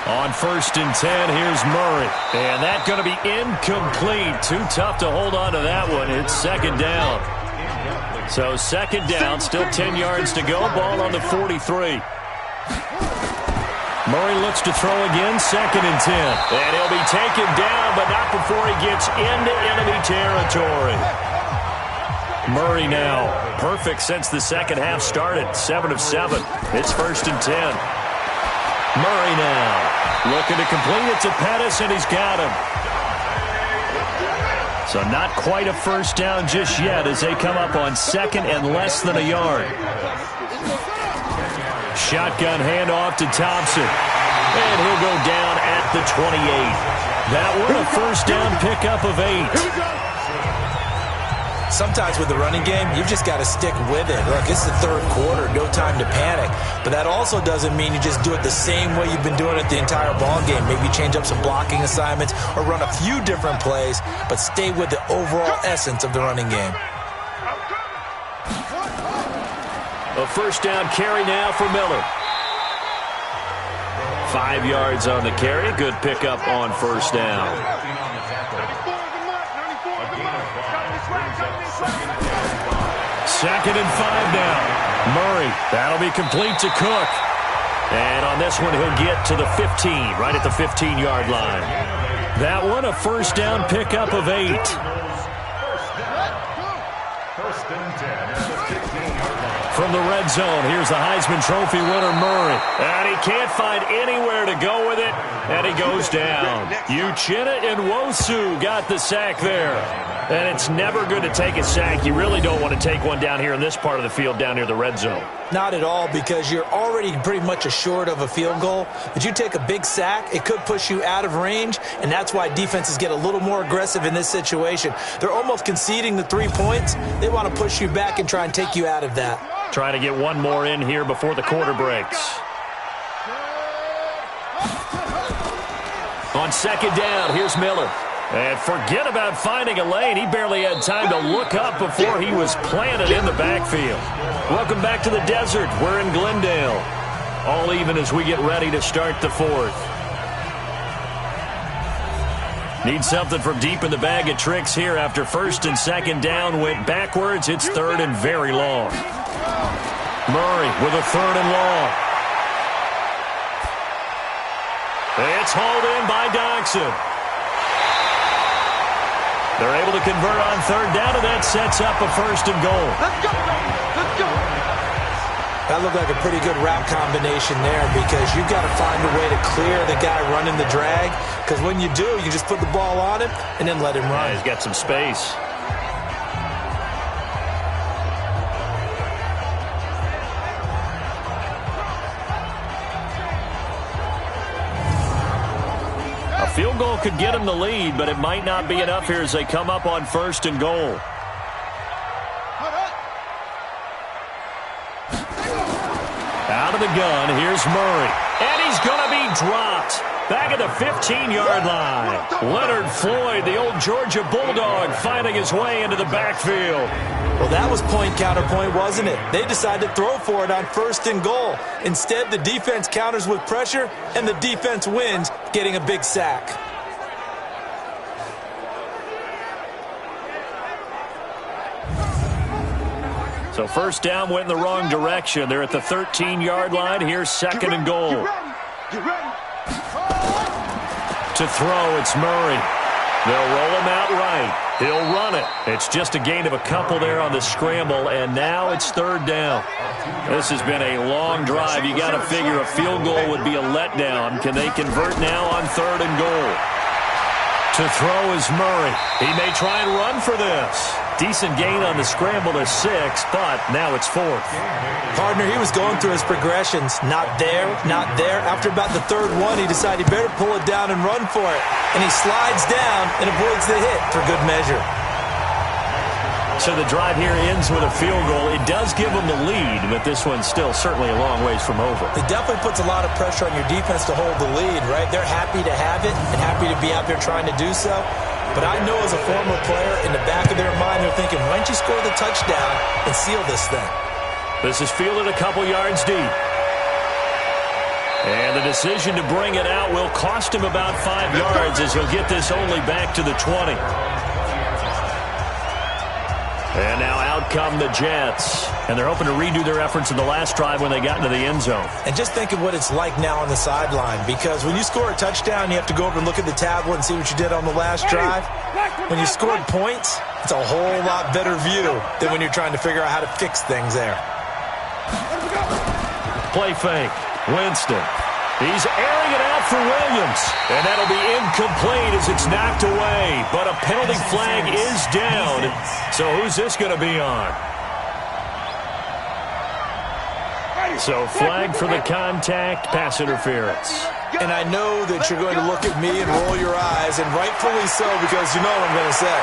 On first and 10, here's Murray. And that's going to be incomplete. Too tough to hold on to that one. It's second down. So second down, still 10 yards to go. Ball on the 43. Murray looks to throw again, second and 10. And he'll be taken down, but not before he gets into enemy territory. Murray now, perfect since the second half started, 7 of 7. It's first and 10. Murray now, looking to complete it to Pettis, and he's got him. So not quite a first down just yet as they come up on second and less than a yard. Shotgun handoff to Thompson. And he'll go down at the 28. That one a first down pickup of 8. Sometimes with the running game, you've just got to stick with it. Look, it's the third quarter, no time to panic. But that also doesn't mean you just do it the same way you've been doing it the entire ball game. Maybe change up some blocking assignments or run a few different plays, but stay with the overall essence of the running game. A first down carry now for Miller. 5 yards on the carry. Good pickup on first down. Second and 5 now. Murray, that'll be complete to Cook. And on this one, he'll get to the 15, right at the 15-yard line. That one, a first down pickup of 8. First and 10 at the 15-yard line. From the red zone, here's the Heisman Trophy winner, Murray. And he can't find anywhere to go with it, and he goes down. Uchenna Nwosu got the sack there. And it's never good to take a sack. You really don't want to take one down here in this part of the field, down near the red zone. Not at all, because you're already pretty much assured of a field goal. But you take a big sack, it could push you out of range, and that's why defenses get a little more aggressive in this situation. They're almost conceding the 3 points. They want to push you back and try and take you out of that. Trying to get one more in here before the quarter breaks. On second down, here's Miller. And forget about finding a lane. He barely had time to look up before he was planted in the backfield. Welcome back to the desert. We're in Glendale. All even as we get ready to start the fourth. Need something from deep in the bag of tricks here after first and second down went backwards. It's third and very long. Murray with a third and long. It's hauled in by Doxson. They're able to convert on third down, and that sets up a 1st and goal. Let's go, baby. Let's go. That looked like a pretty good route combination there because you've got to find a way to clear the guy running the drag, because when you do, you just put the ball on him and then let him run. Yeah, he's got some space. A field goal could get him the lead, but it might not be enough here as they come up on 1st and goal. Out of the gun, here's Murray. And he's going to be dropped. Back at the 15-yard line. Leonard Floyd, the old Georgia Bulldog, finding his way into the backfield. Well, that was point counterpoint, wasn't it? They decided to throw for it on 1st and goal. Instead, the defense counters with pressure, and the defense wins, getting a big sack. So 1st down went in the wrong direction. They're at the 13-yard line. Here's 2nd and goal. Get ready. To throw, it's Murray. They'll roll him out right. He'll run it. It's just a gain of a couple there on the scramble, and now it's 3rd down. This has been a long drive. You got to figure a field goal would be a letdown. Can they convert now on 3rd and goal? To throw is Murray. He may try and run for this. Decent gain on the scramble to 6, but now it's 4th. Partner, he was going through his progressions. Not there, not there. After about the 3rd one, he decided he better pull it down and run for it. And he slides down and avoids the hit for good measure. So the drive here ends with a field goal. It does give them the lead, but this one's still certainly a long ways from over. It definitely puts a lot of pressure on your defense to hold the lead, right? They're happy to have it and happy to be out there trying to do so. But I know as a former player, in the back of their mind, they're thinking, why don't you score the touchdown and seal this thing? This is fielded a couple yards deep. And the decision to bring it out will cost him about 5 yards as he'll get this only back to the 20. And now out come the Jets. And they're hoping to redo their efforts in the last drive when they got into the end zone. And just think of what it's like now on the sideline, because when you score a touchdown, you have to go over and look at the tablet and see what you did on the last drive. When you scored points, it's a whole lot better view than when you're trying to figure out how to fix things there. Play fake. Winston. He's airing it out for Williams. And that'll be incomplete as it's knocked away. But a penalty flag is down. So who's this going to be on? So flag for the contact, pass interference. And I know that you're going to look at me and roll your eyes, and rightfully so, because you know what I'm going to say.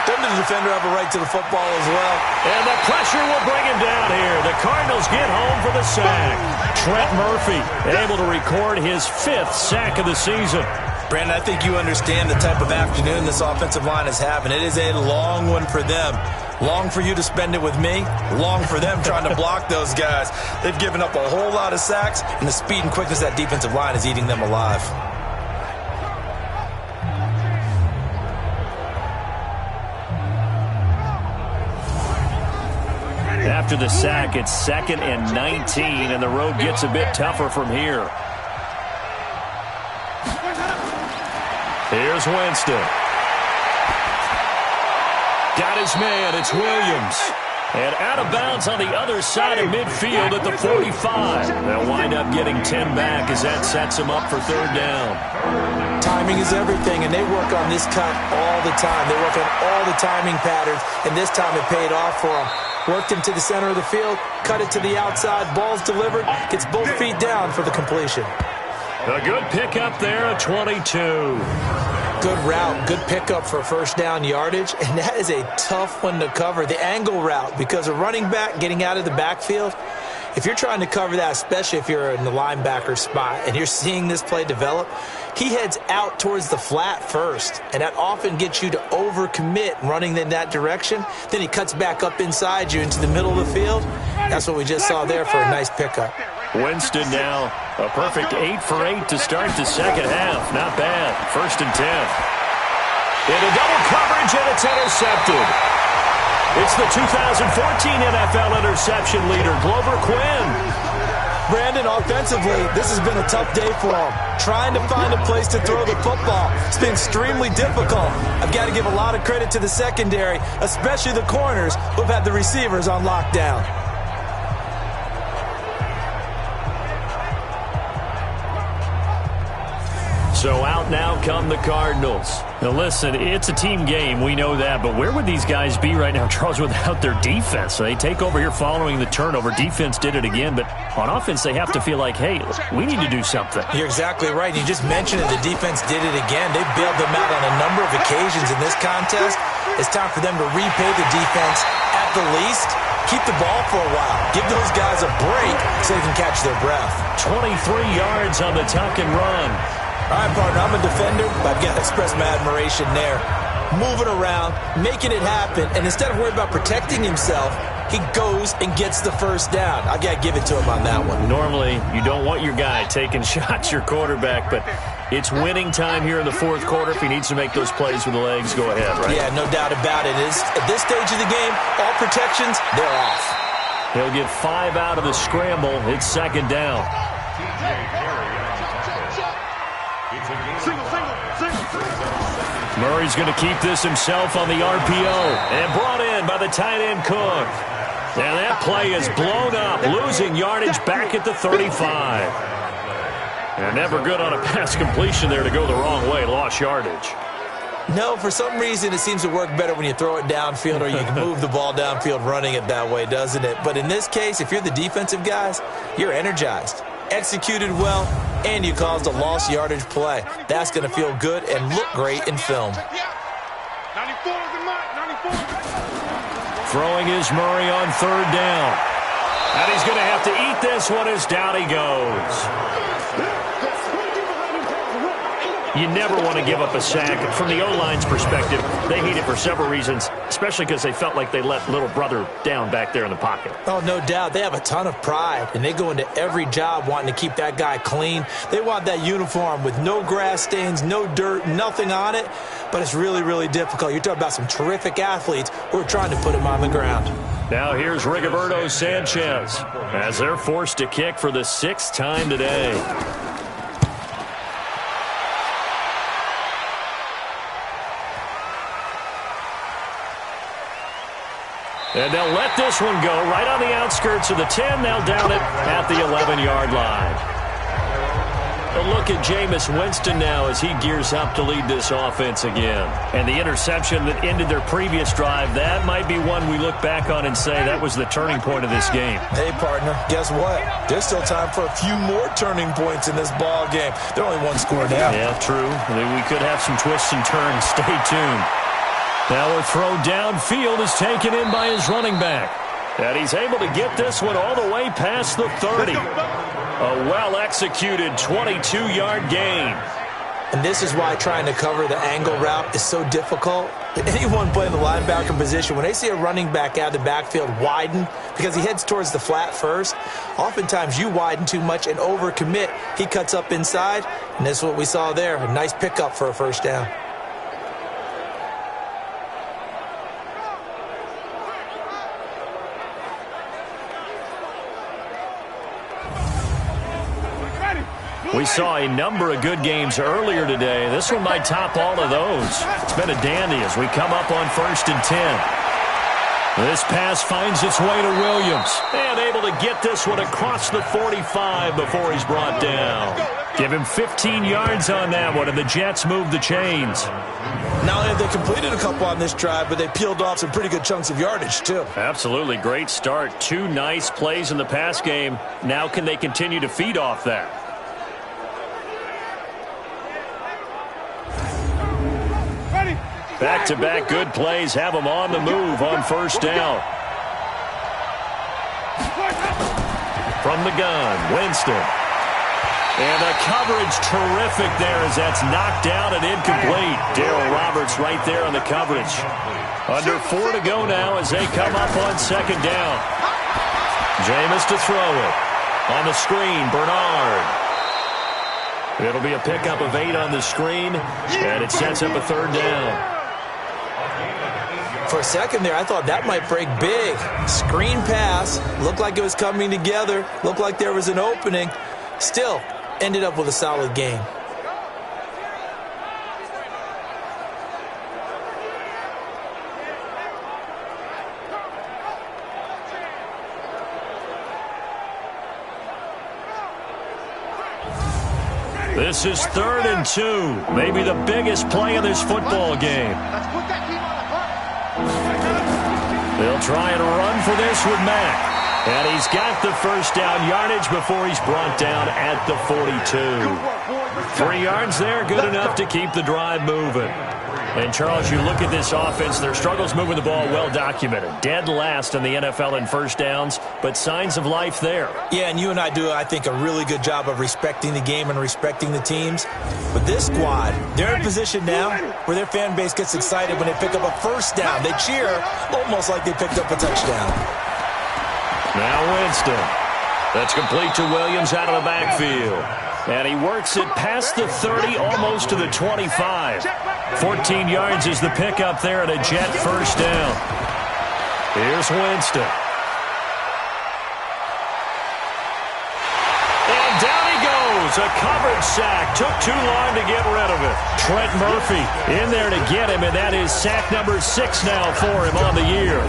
Doesn't the defender have a right to the football as well? And the pressure will bring him down here. The Cardinals get home for the sack. Trent Murphy able to record his 5th sack of the season. Brandon, I think you understand the type of afternoon this offensive line is having. It is a long one for them. Long for you to spend it with me. Long for them trying to block those guys. They've given up a whole lot of sacks, and the speed and quickness of that defensive line is eating them alive. After the sack, it's 2nd and 19, and the road gets a bit tougher from here. Here's Winston. Got his man. It's Williams. And out of bounds on the other side of midfield at the 45. They'll wind up getting 10 back as that sets them up for 3rd down. Timing is everything, and they work on this cut all the time. They work on all the timing patterns, and this time it paid off for them. Worked him to the center of the field, cut it to the outside, ball's delivered, gets both feet down for the completion. A good pickup there at 22. Good route, good pickup for 1st down yardage, and that is a tough one to cover. The angle route, because a running back getting out of the backfield, if you're trying to cover that, especially if you're in the linebacker spot and you're seeing this play develop, he heads out towards the flat first, and that often gets you to overcommit running in that direction. Then he cuts back up inside you into the middle of the field. That's what we just saw there for a nice pickup. Winston now a perfect 8 for 8 to start the second half. Not bad. 1st and 10. Into double coverage, and it's intercepted. It's the 2014 NFL interception leader, Glover Quinn. Brandon, offensively, this has been a tough day for them. Trying to find a place to throw the football. It's been extremely difficult. I've got to give a lot of credit to the secondary, especially the corners who've had the receivers on lockdown. So out now come the Cardinals. Now listen, it's a team game, we know that, but where would these guys be right now, Charles, without their defense? So they take over here following the turnover. Defense did it again, but on offense they have to feel like, hey, we need to do something. You're exactly right. You just mentioned it. The defense did it again. They bailed them out on a number of occasions in this contest. It's time for them to repay the defense at the least. Keep the ball for a while. Give those guys a break so they can catch their breath. 23 yards on the tuck and run. All right, partner, I'm a defender, but I've got to express my admiration there. Moving around, making it happen, and instead of worrying about protecting himself, he goes and gets the first down. I've got to give it to him on that one. Normally, you don't want your guy taking shots, your quarterback, but it's winning time here in the fourth quarter. If he needs to make those plays with the legs, go ahead, right? Yeah, no doubt about it. At this stage of the game, all protections, they're off. He'll get 5 out of the scramble. It's second down. Murray's going to keep this himself on the RPO. And brought in by the tight end Cook. And that play is blown up, losing yardage back at the 35. And never good on a pass completion there to go the wrong way. Lost yardage. No, for some reason it seems to work better when you throw it downfield or you can move the ball downfield running it that way, doesn't it? But in this case, if you're the defensive guys, you're energized, executed well, and you caused a lost yardage play. That's going to feel good and look great in film. 94 is the mark, 94. Throwing is Murray on third down. And he's going to have to eat this one as down he goes. You never want to give up a sack. From the O-line's perspective, they hate it for several reasons, especially because they felt like they let little brother down back there in the pocket. Oh, no doubt. They have a ton of pride, and they go into every job wanting to keep that guy clean. They want that uniform with no grass stains, no dirt, nothing on it, but it's really, really difficult. You're talking about some terrific athletes who are trying to put him on the ground. Now here's Rigoberto Sanchez as they're forced to kick for the 6th time today. And they'll let this one go right on the outskirts of the 10. They'll down it at the 11-yard line. A look at Jameis Winston now as he gears up to lead this offense again. And the interception that ended their previous drive, that might be one we look back on and say that was the turning point of this game. Hey, partner, guess what? There's still time for a few more turning points in this ball game. They're only one score down. Yeah, true. We could have some twists and turns. Stay tuned. Now a throw downfield is taken in by his running back. And he's able to get this one all the way past the 30. A well-executed 22-yard gain. And this is why trying to cover the angle route is so difficult. Anyone playing the linebacker position, when they see a running back out of the backfield widen because he heads towards the flat first, oftentimes you widen too much and overcommit. He cuts up inside, and this is what we saw there. A nice pickup for a first down. We saw a number of good games earlier today. This one might top all of those. It's been a dandy as we come up on 1st and 10. This pass finds its way to Williams. And able to get this one across the 45 before he's brought down. Give him 15 yards on that one, and the Jets move the chains. Not only have they completed a couple on this drive, but they peeled off some pretty good chunks of yardage, too. Absolutely. Great start. 2 nice plays in the pass game. Now can they continue to feed off that? Back-to-back good plays have them on the move on first down. From the gun, Winston. And the coverage terrific there as that's knocked down and incomplete. Darryl Roberts right there on the coverage. Under 4 to go now as they come up on second down. Jameis to throw it. On the screen, Bernard. It'll be a pickup of 8 on the screen, and it sets up a third down. For a second there, I thought that might break big. Screen pass. Looked like it was coming together. Looked like there was an opening. Still, ended up with a solid game. This is 3rd and 2. Maybe the biggest play of this football game. They'll try and run for this with Mack. And he's got the first down yardage before he's brought down at the 42. 3 yards there, good enough to keep the drive moving. And, Charles, you look at this offense, their struggles moving the ball well documented. Dead last in the NFL in first downs, but signs of life there. Yeah, and you and I do, I think, a really good job of respecting the game and respecting the teams. But this squad, they're in a position now where their fan base gets excited when they pick up a first down. They cheer almost like they picked up a touchdown. Now Winston. That's complete to Williams out of the backfield. And he works it past the 30, almost to the 25. 14 yards is the pickup there and a Jet first down. Here's Winston. And down he goes. A covered sack. Took too long to get rid of it. Trent Murphy in there to get him, and that is sack number 6 now for him on the year.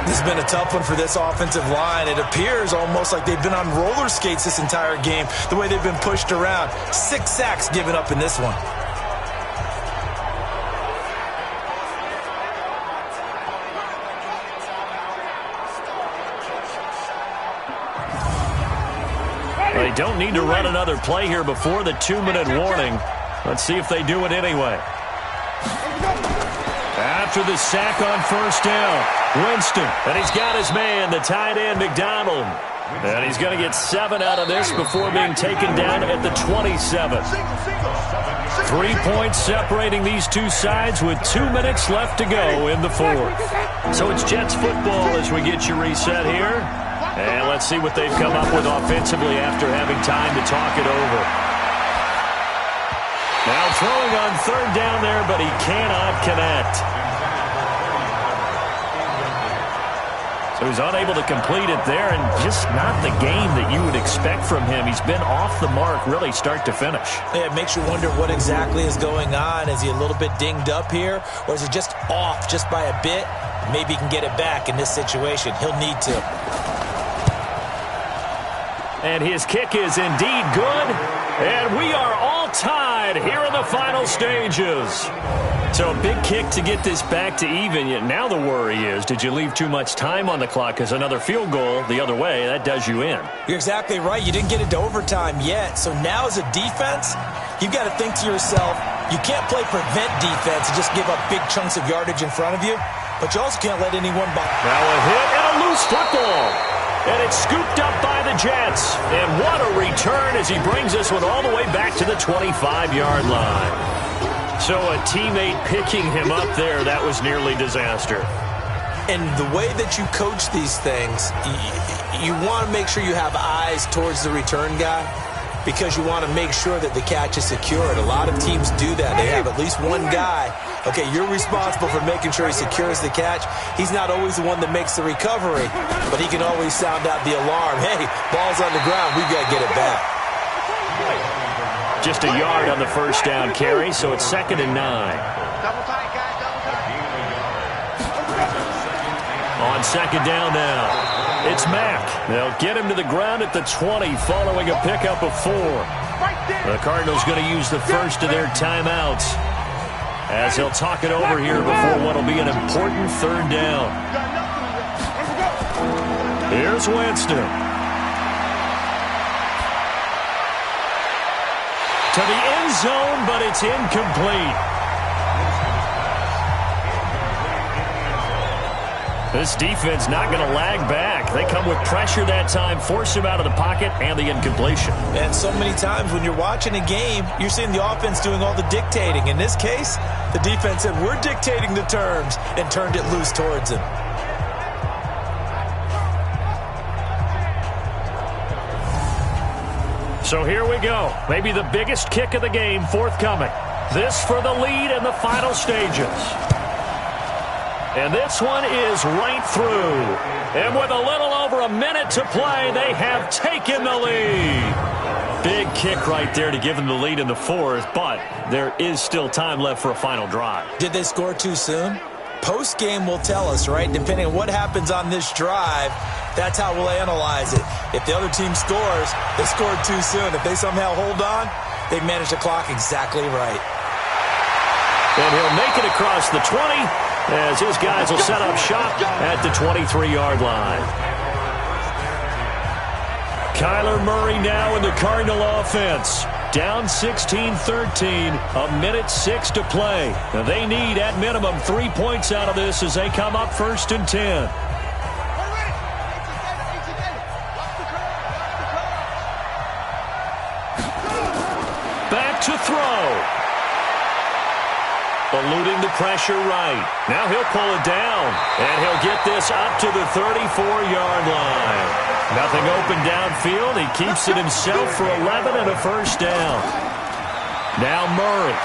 This has been a tough one for this offensive line. It appears almost like they've been on roller skates this entire game, the way they've been pushed around. 6 sacks given up in this one. They don't need to run another play here before the 2-minute warning. Let's see if they do it anyway. After the sack on first down, Winston, and he's got his man, the tight end, McDonald. And he's going to get 7 out of this before being taken down at the 27. 3 points separating these two sides with 2 minutes left to go in the 4th. So it's Jets football as we get you reset here. And let's see what they've come up with offensively after having time to talk it over. Now throwing on 3rd down there, but he cannot connect. So he's unable to complete it there, and just not the game that you would expect from him. He's been off the mark really start to finish. Yeah, it makes you wonder what exactly is going on. Is he a little bit dinged up here, or is he just off just by a bit? Maybe he can get it back in this situation. He'll need to. And his kick is indeed good. And we are all tied here in the final stages. So a big kick to get this back to even. Yet now the worry is, did you leave too much time on the clock? Because another field goal the other way, that does you in. You're exactly right. You didn't get into overtime yet. So now as a defense, you've got to think to yourself, you can't play prevent defense and just give up big chunks of yardage in front of you. But you also can't let anyone by. Now a hit and a loose football. And it's scooped up by the Jets. And what a return as he brings this one all the way back to the 25-yard line. So a teammate picking him up there, that was nearly disaster. And the way that you coach these things, you want to make sure you have eyes towards the return guy because you want to make sure that the catch is secured. A lot of teams do that. They have at least one guy. Okay, you're responsible for making sure he secures the catch. He's not always the one that makes the recovery, but he can always sound out the alarm. Hey, ball's on the ground. We've got to get it back. Just a yard on the first down carry, so it's 2nd and 9. On 2nd down now, it's Mack. They'll get him to the ground at the 20 following a pickup of 4. The Cardinals going to use the first of their timeouts as they'll talk it over here before what will be an important 3rd down. Here's Winston. To the end zone, but it's incomplete. This defense not going to lag back. They come with pressure that time, force him out of the pocket, and the incompletion. And so many times when you're watching a game, you're seeing the offense doing all the dictating. In this case, the defense said, we're dictating the terms, and turned it loose towards him. So here we go. Maybe the biggest kick of the game forthcoming. This for the lead in the final stages. And this one is right through. And with a little over a minute to play, they have taken the lead. Big kick right there to give them the lead in the fourth, but there is still time left for a final drive. Did they score too soon? Post-game will tell us, right? Depending on what happens on this drive, that's how we'll analyze it. If the other team scores, they scored too soon. If they somehow hold on, they manage the clock exactly right. And he'll make it across the 20 as his guys will set up shop at the 23-yard line. Kyler Murray now in the Cardinal offense. Down 16-13, 1:06 to play. Now they need, at minimum, 3 points out of this as they come up 1st and 10. Back to throw. Eluding the pressure right. Now he'll pull it down, and he'll get this up to the 34-yard line. Nothing open downfield. He keeps it himself for 11 and a first down. Now Murray.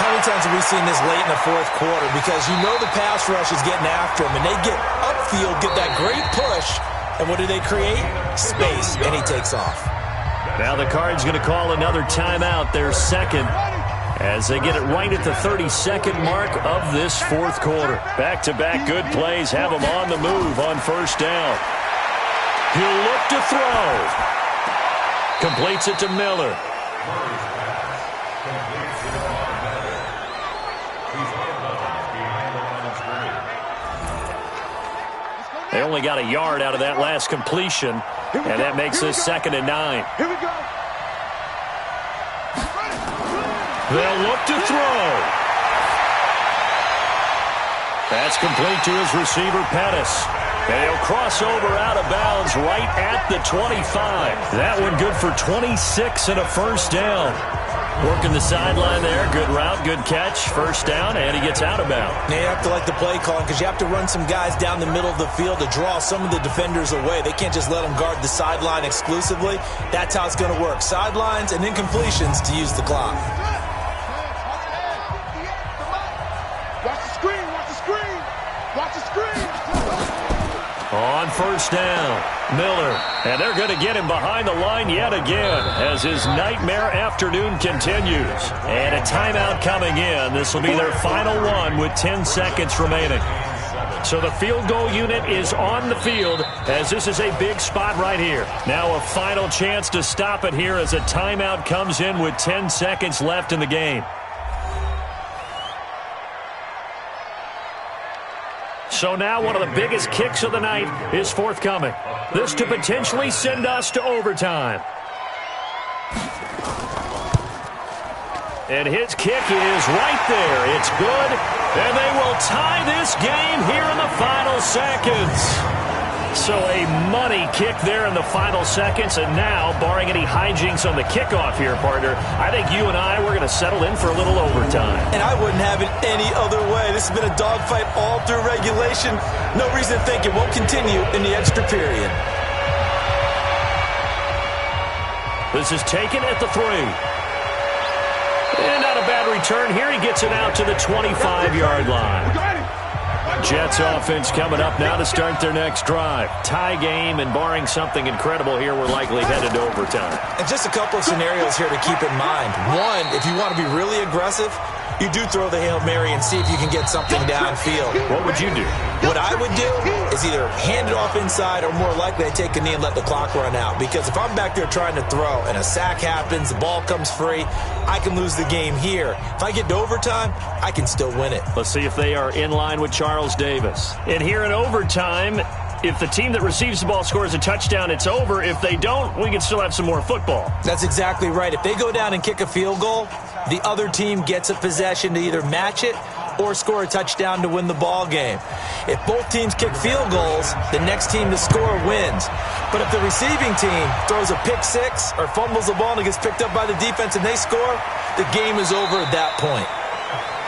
How many times have we seen this late in the fourth quarter? Because you know the pass rush is getting after him, and they get upfield, get that great push, and what do they create? Space, and he takes off. Now the Cards going to call another timeout, their second, as they get it right at the 32nd mark of this fourth quarter. Back-to-back good plays have them on the move on first down. He'll look to throw. Completes it to Miller. They only got a yard out of that last completion, and that makes this 2nd and 9. Here we go. They'll look to throw. That's complete to his receiver, Pettis. And he'll cross over out of bounds right at the 25. That one good for 26 and a first down. Working the sideline there. Good route, good catch. First down, and he gets out of bounds. Now you have to like the play calling because you have to run some guys down the middle of the field to draw some of the defenders away. They can't just let them guard the sideline exclusively. That's how it's going to work. Sidelines and incompletions to use the clock. Watch the screen, watch the screen. Watch the screen. On first down, Miller. And they're going to get him behind the line yet again as his nightmare afternoon continues. And a timeout coming in. This will be their final one with 10 seconds remaining. So the field goal unit is on the field as this is a big spot right here. Now a final chance to stop it here as a timeout comes in with 10 seconds left in the game. So now one of the biggest kicks of the night is forthcoming. This to potentially send us to overtime. And his kick is right there. It's good. And they will tie this game here in the final seconds. So a money kick there in the final seconds. And now, barring any hijinks on the kickoff here, partner, I think you and I, we're going to settle in for a little overtime. And I wouldn't have it any other way. This has been a dogfight all through regulation. No reason to think it won't continue in the extra period. This is taken at the 3. And not a bad return here. He gets it out to the 25-yard line. Jets offense coming up now to start their next drive. Tie game, and barring something incredible here, we're likely headed to overtime. And just a couple of scenarios here to keep in mind. One, if you want to be really aggressive, you do throw the Hail Mary and see if you can get something downfield. What would you do? What I would do is either hand it off inside or more likely I take a knee and let the clock run out. Because if I'm back there trying to throw and a sack happens, the ball comes free, I can lose the game here. If I get to overtime, I can still win it. Let's see if they are in line with Charles Davis. And here in overtime, if the team that receives the ball scores a touchdown, it's over. If they don't, we can still have some more football. That's exactly right. If they go down and kick a field goal, the other team gets a possession to either match it or score a touchdown to win the ball game. If both teams kick field goals, the next team to score wins. But if the receiving team throws a pick six or fumbles the ball and it gets picked up by the defense and they score, the game is over at that point.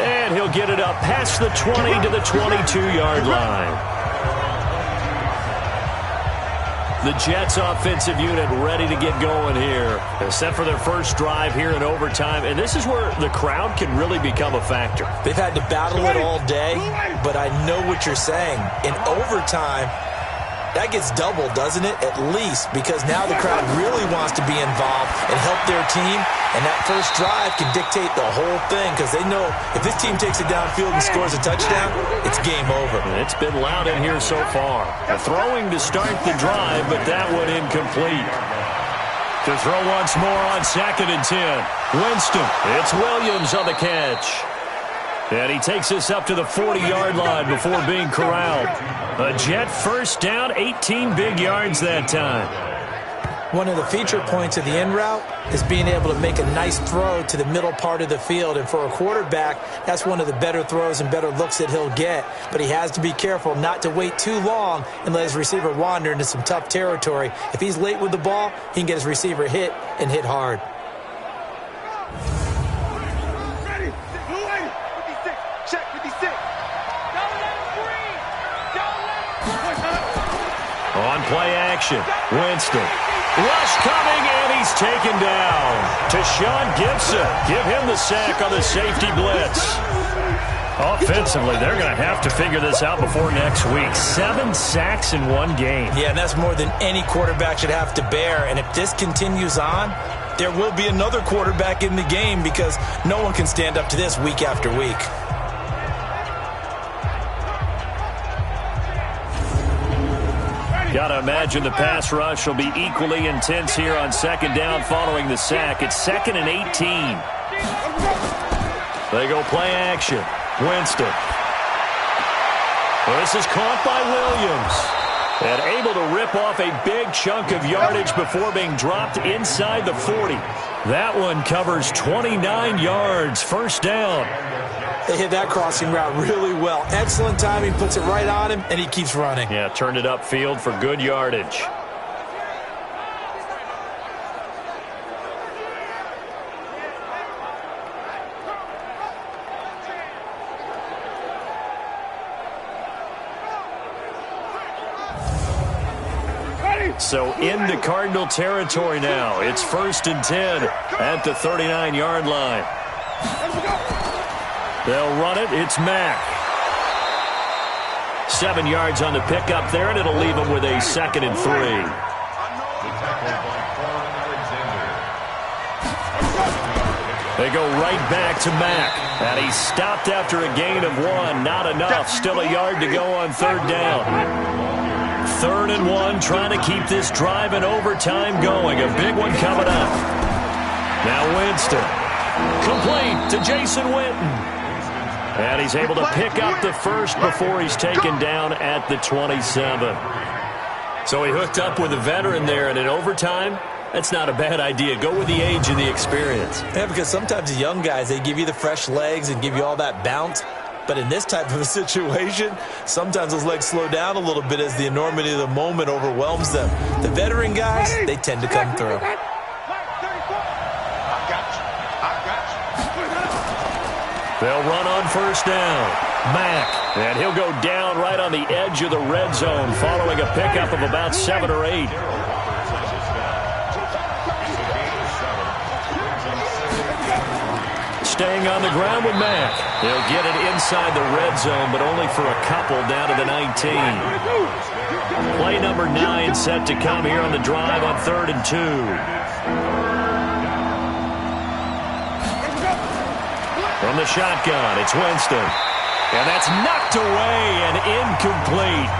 And he'll get it up past the 20 to the 22-yard line. The Jets offensive unit ready to get going here. They're set for their first drive here in overtime, and this is where the crowd can really become a factor. They've had to battle it all day, but I know what you're saying. In overtime, that gets doubled, doesn't it? At least, because now the crowd really wants to be involved and help their team, and that first drive can dictate the whole thing because they know if this team takes it downfield and scores a touchdown, it's game over. And it's been loud in here so far. A throwing to start the drive, but that one incomplete. To throw once more on 2nd and 10. Winston. It's Williams on the catch. And he takes us up to the 40-yard line before being corralled. A Jet first down, 18 big yards that time. One of the feature points of the in route is being able to make a nice throw to the middle part of the field. And for a quarterback, that's one of the better throws and better looks that he'll get. But he has to be careful not to wait too long and let his receiver wander into some tough territory. If he's late with the ball, he can get his receiver hit and hit hard. On play action, Winston. Rush coming, and he's taken down. To Sean Gibson. Give him the sack on the safety blitz. Offensively, they're going to have to figure this out before next week. 7 sacks in one game. Yeah, and that's more than any quarterback should have to bear. And if this continues on, there will be another quarterback in the game because no one can stand up to this week after week. Got to imagine the pass rush will be equally intense here on 2nd down following the sack. It's 2nd and 18. They go play action. Winston. Well, this is caught by Williams. And able to rip off a big chunk of yardage before being dropped inside the 40. That one covers 29 yards. First down. They hit that crossing route really well. Excellent timing, puts it right on him, and he keeps running. Yeah, turned it upfield for good yardage. So into Cardinal territory now. It's 1st and 10 at the 39-yard line. They'll run it. It's Mack. 7 yards on the pickup there, and it'll leave him with a 2nd and 3. They go right back to Mack. And he stopped after a gain of 1. Not enough. Still a yard to go on 3rd down. 3rd and 1, trying to keep this drive in overtime going. A big one coming up. Now Winston. Complete to Jason Witten. And he's able to pick up the first before he's taken down at the 27. So he hooked up with a veteran there, and in overtime, that's not a bad idea. Go with the age and the experience. Yeah, because sometimes the young guys, they give you the fresh legs and give you all that bounce. But in this type of a situation, sometimes those legs slow down a little bit as the enormity of the moment overwhelms them. The veteran guys, they tend to come through. They'll run on 1st down. Mack. And he'll go down right on the edge of the red zone following a pickup of about 7 or 8. Staying on the ground with Mack. He'll get it inside the red zone, but only for a couple down to the 19. Play number 9 set to come here on the drive on 3rd and 2. From the shotgun, it's Winston. And that's knocked away and incomplete.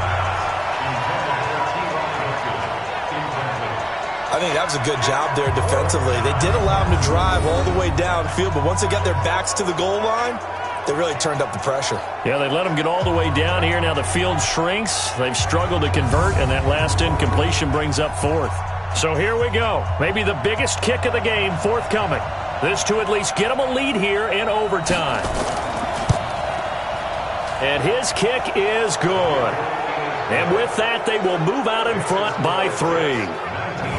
I think that was a good job there defensively. They did allow them to drive all the way downfield, but once they got their backs to the goal line, they really turned up the pressure. Yeah, they let them get all the way down here. Now the field shrinks. They've struggled to convert, and that last incompletion brings up 4th. So here we go. Maybe the biggest kick of the game forthcoming. This to at least get them a lead here in overtime. And his kick is good. And with that, they will move out in front by 3.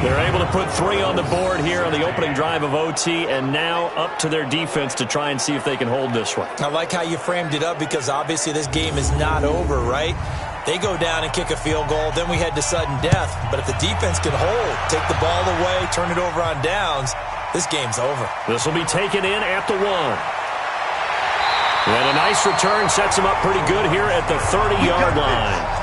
They're able to put 3 on the board here on the opening drive of OT, and now up to their defense to try and see if they can hold this one. I like how you framed it up because obviously this game is not over, right? They go down and kick a field goal, then we head to sudden death. But if the defense can hold, take the ball away, turn it over on downs, this game's over. This will be taken in at the 1. And a nice return sets him up pretty good here at the 30-yard line.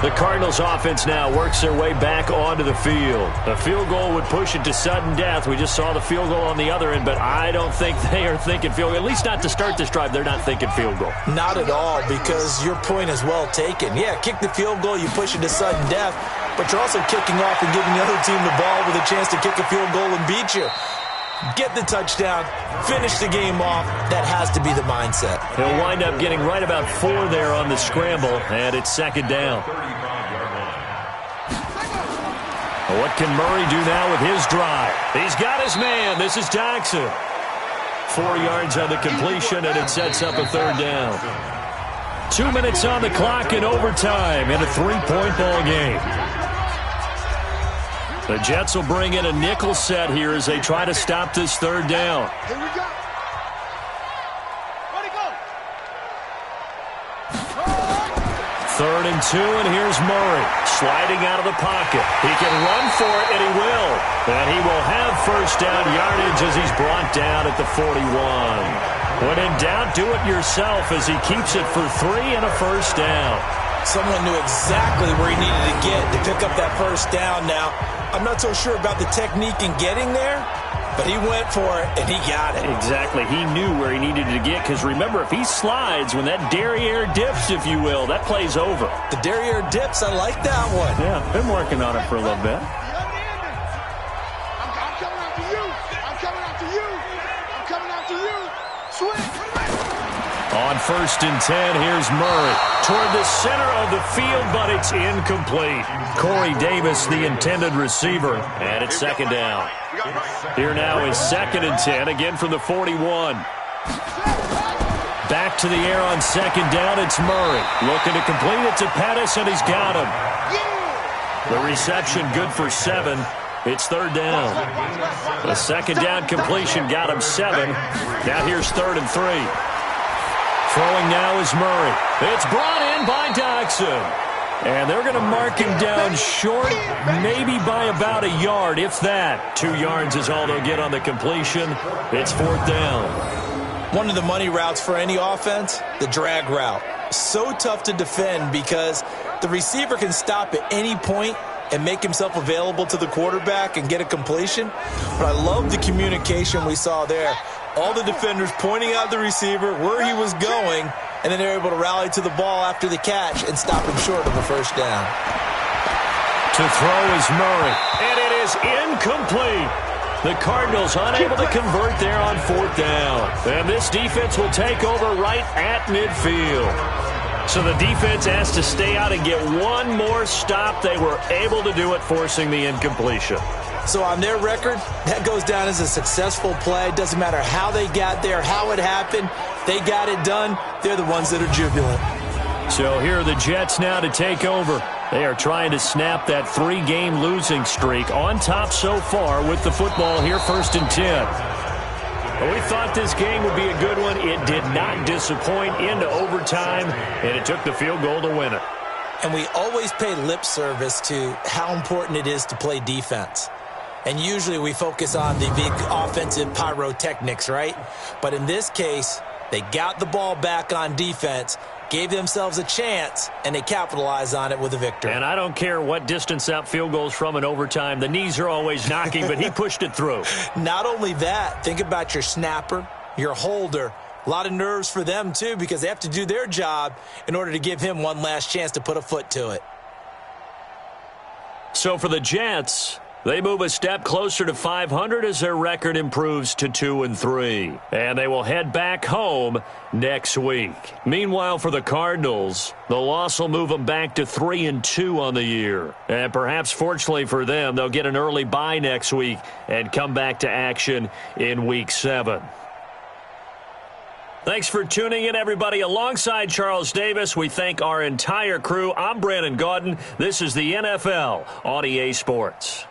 The Cardinals offense now works their way back onto the field. A field goal would push it to sudden death. We just saw the field goal on the other end, but I don't think they are thinking field goal. At least not to start this drive. They're not thinking field goal. Not at all, because your point is well taken. Yeah, kick the field goal, you push it to sudden death, but you're also kicking off and giving the other team the ball with a chance to kick a field goal and beat you. Get the touchdown, finish the game off. That has to be the mindset. He'll wind up getting right about 4 there on the scramble, and it's second down. What can Murray do now with his drive? He's got his man. This is Jackson. 4 yards on the completion, and it sets up a third down. 2 minutes on the clock in overtime in a 3-point ball game. The Jets will bring in a nickel set here as they try to stop this third down. Here we go. Let it go. 3rd and 2, and here's Murray sliding out of the pocket. He can run for it, and he will. And he will have first down yardage as he's brought down at the 41. When in doubt, do it yourself as he keeps it for 3 and a first down. Someone knew exactly where he needed to get to pick up that first down now. I'm not so sure about the technique in getting there, but he went for it, and he got it. Exactly. He knew where he needed to get, because remember, if he slides, when that derriere dips, if you will, that play's over. The derriere dips, I like that one. Yeah, been working on it for a little bit. I'm coming after you. I'm coming after you. I'm coming after you. Swing. On 1st and 10, here's Murray toward the center of the field, but it's incomplete. Corey Davis, the intended receiver, and it's second down. Here now is 2nd and 10, again from the 41. Back to the air on 2nd down, it's Murray. Looking to complete it to Pettis, and he's got him. The reception good for 7. It's 3rd down. The 2nd down completion got him 7. Now here's 3rd and 3. Throwing now is Murray. It's brought in by Jackson. And they're going to mark him down short, maybe by about a yard, if that. 2 yards is all they'll get on the completion. It's 4th down. One of the money routes for any offense, the drag route. So tough to defend because the receiver can stop at any point and make himself available to the quarterback and get a completion. But I love the communication we saw there. All the defenders pointing out the receiver, where he was going, and then they're able to rally to the ball after the catch and stop him short of a first down. To throw is Murray, and it is incomplete. The Cardinals unable to convert there on 4th down. And this defense will take over right at midfield. So the defense has to stay out and get one more stop. They were able to do it, forcing the incompletion. So on their record, that goes down as a successful play. Doesn't matter how they got there, how it happened. They got it done. They're the ones that are jubilant. So here are the Jets now to take over. They are trying to snap that 3-game losing streak, on top so far with the football here, 1st and 10. Well, we thought this game would be a good one. It did not disappoint into overtime, and it took the field goal to win it. And we always pay lip service to how important it is to play defense. And usually we focus on the big offensive pyrotechnics, right? But in this case, they got the ball back on defense, gave themselves a chance, and they capitalized on it with a victory. And I don't care what distance that field goes from in overtime. The knees are always knocking, but he pushed it through. Not only that, think about your snapper, your holder. A lot of nerves for them, too, because they have to do their job in order to give him one last chance to put a foot to it. So for the Jets, they move a step closer to 500 as their record improves to 2-3. And they will head back home next week. Meanwhile, for the Cardinals, the loss will move them back to 3-2 on the year. And perhaps fortunately for them, they'll get an early bye next week and come back to action in Week 7. Thanks for tuning in, everybody. Alongside Charles Davis, we thank our entire crew. I'm Brandon Gaudin. This is the NFL on EA Sports.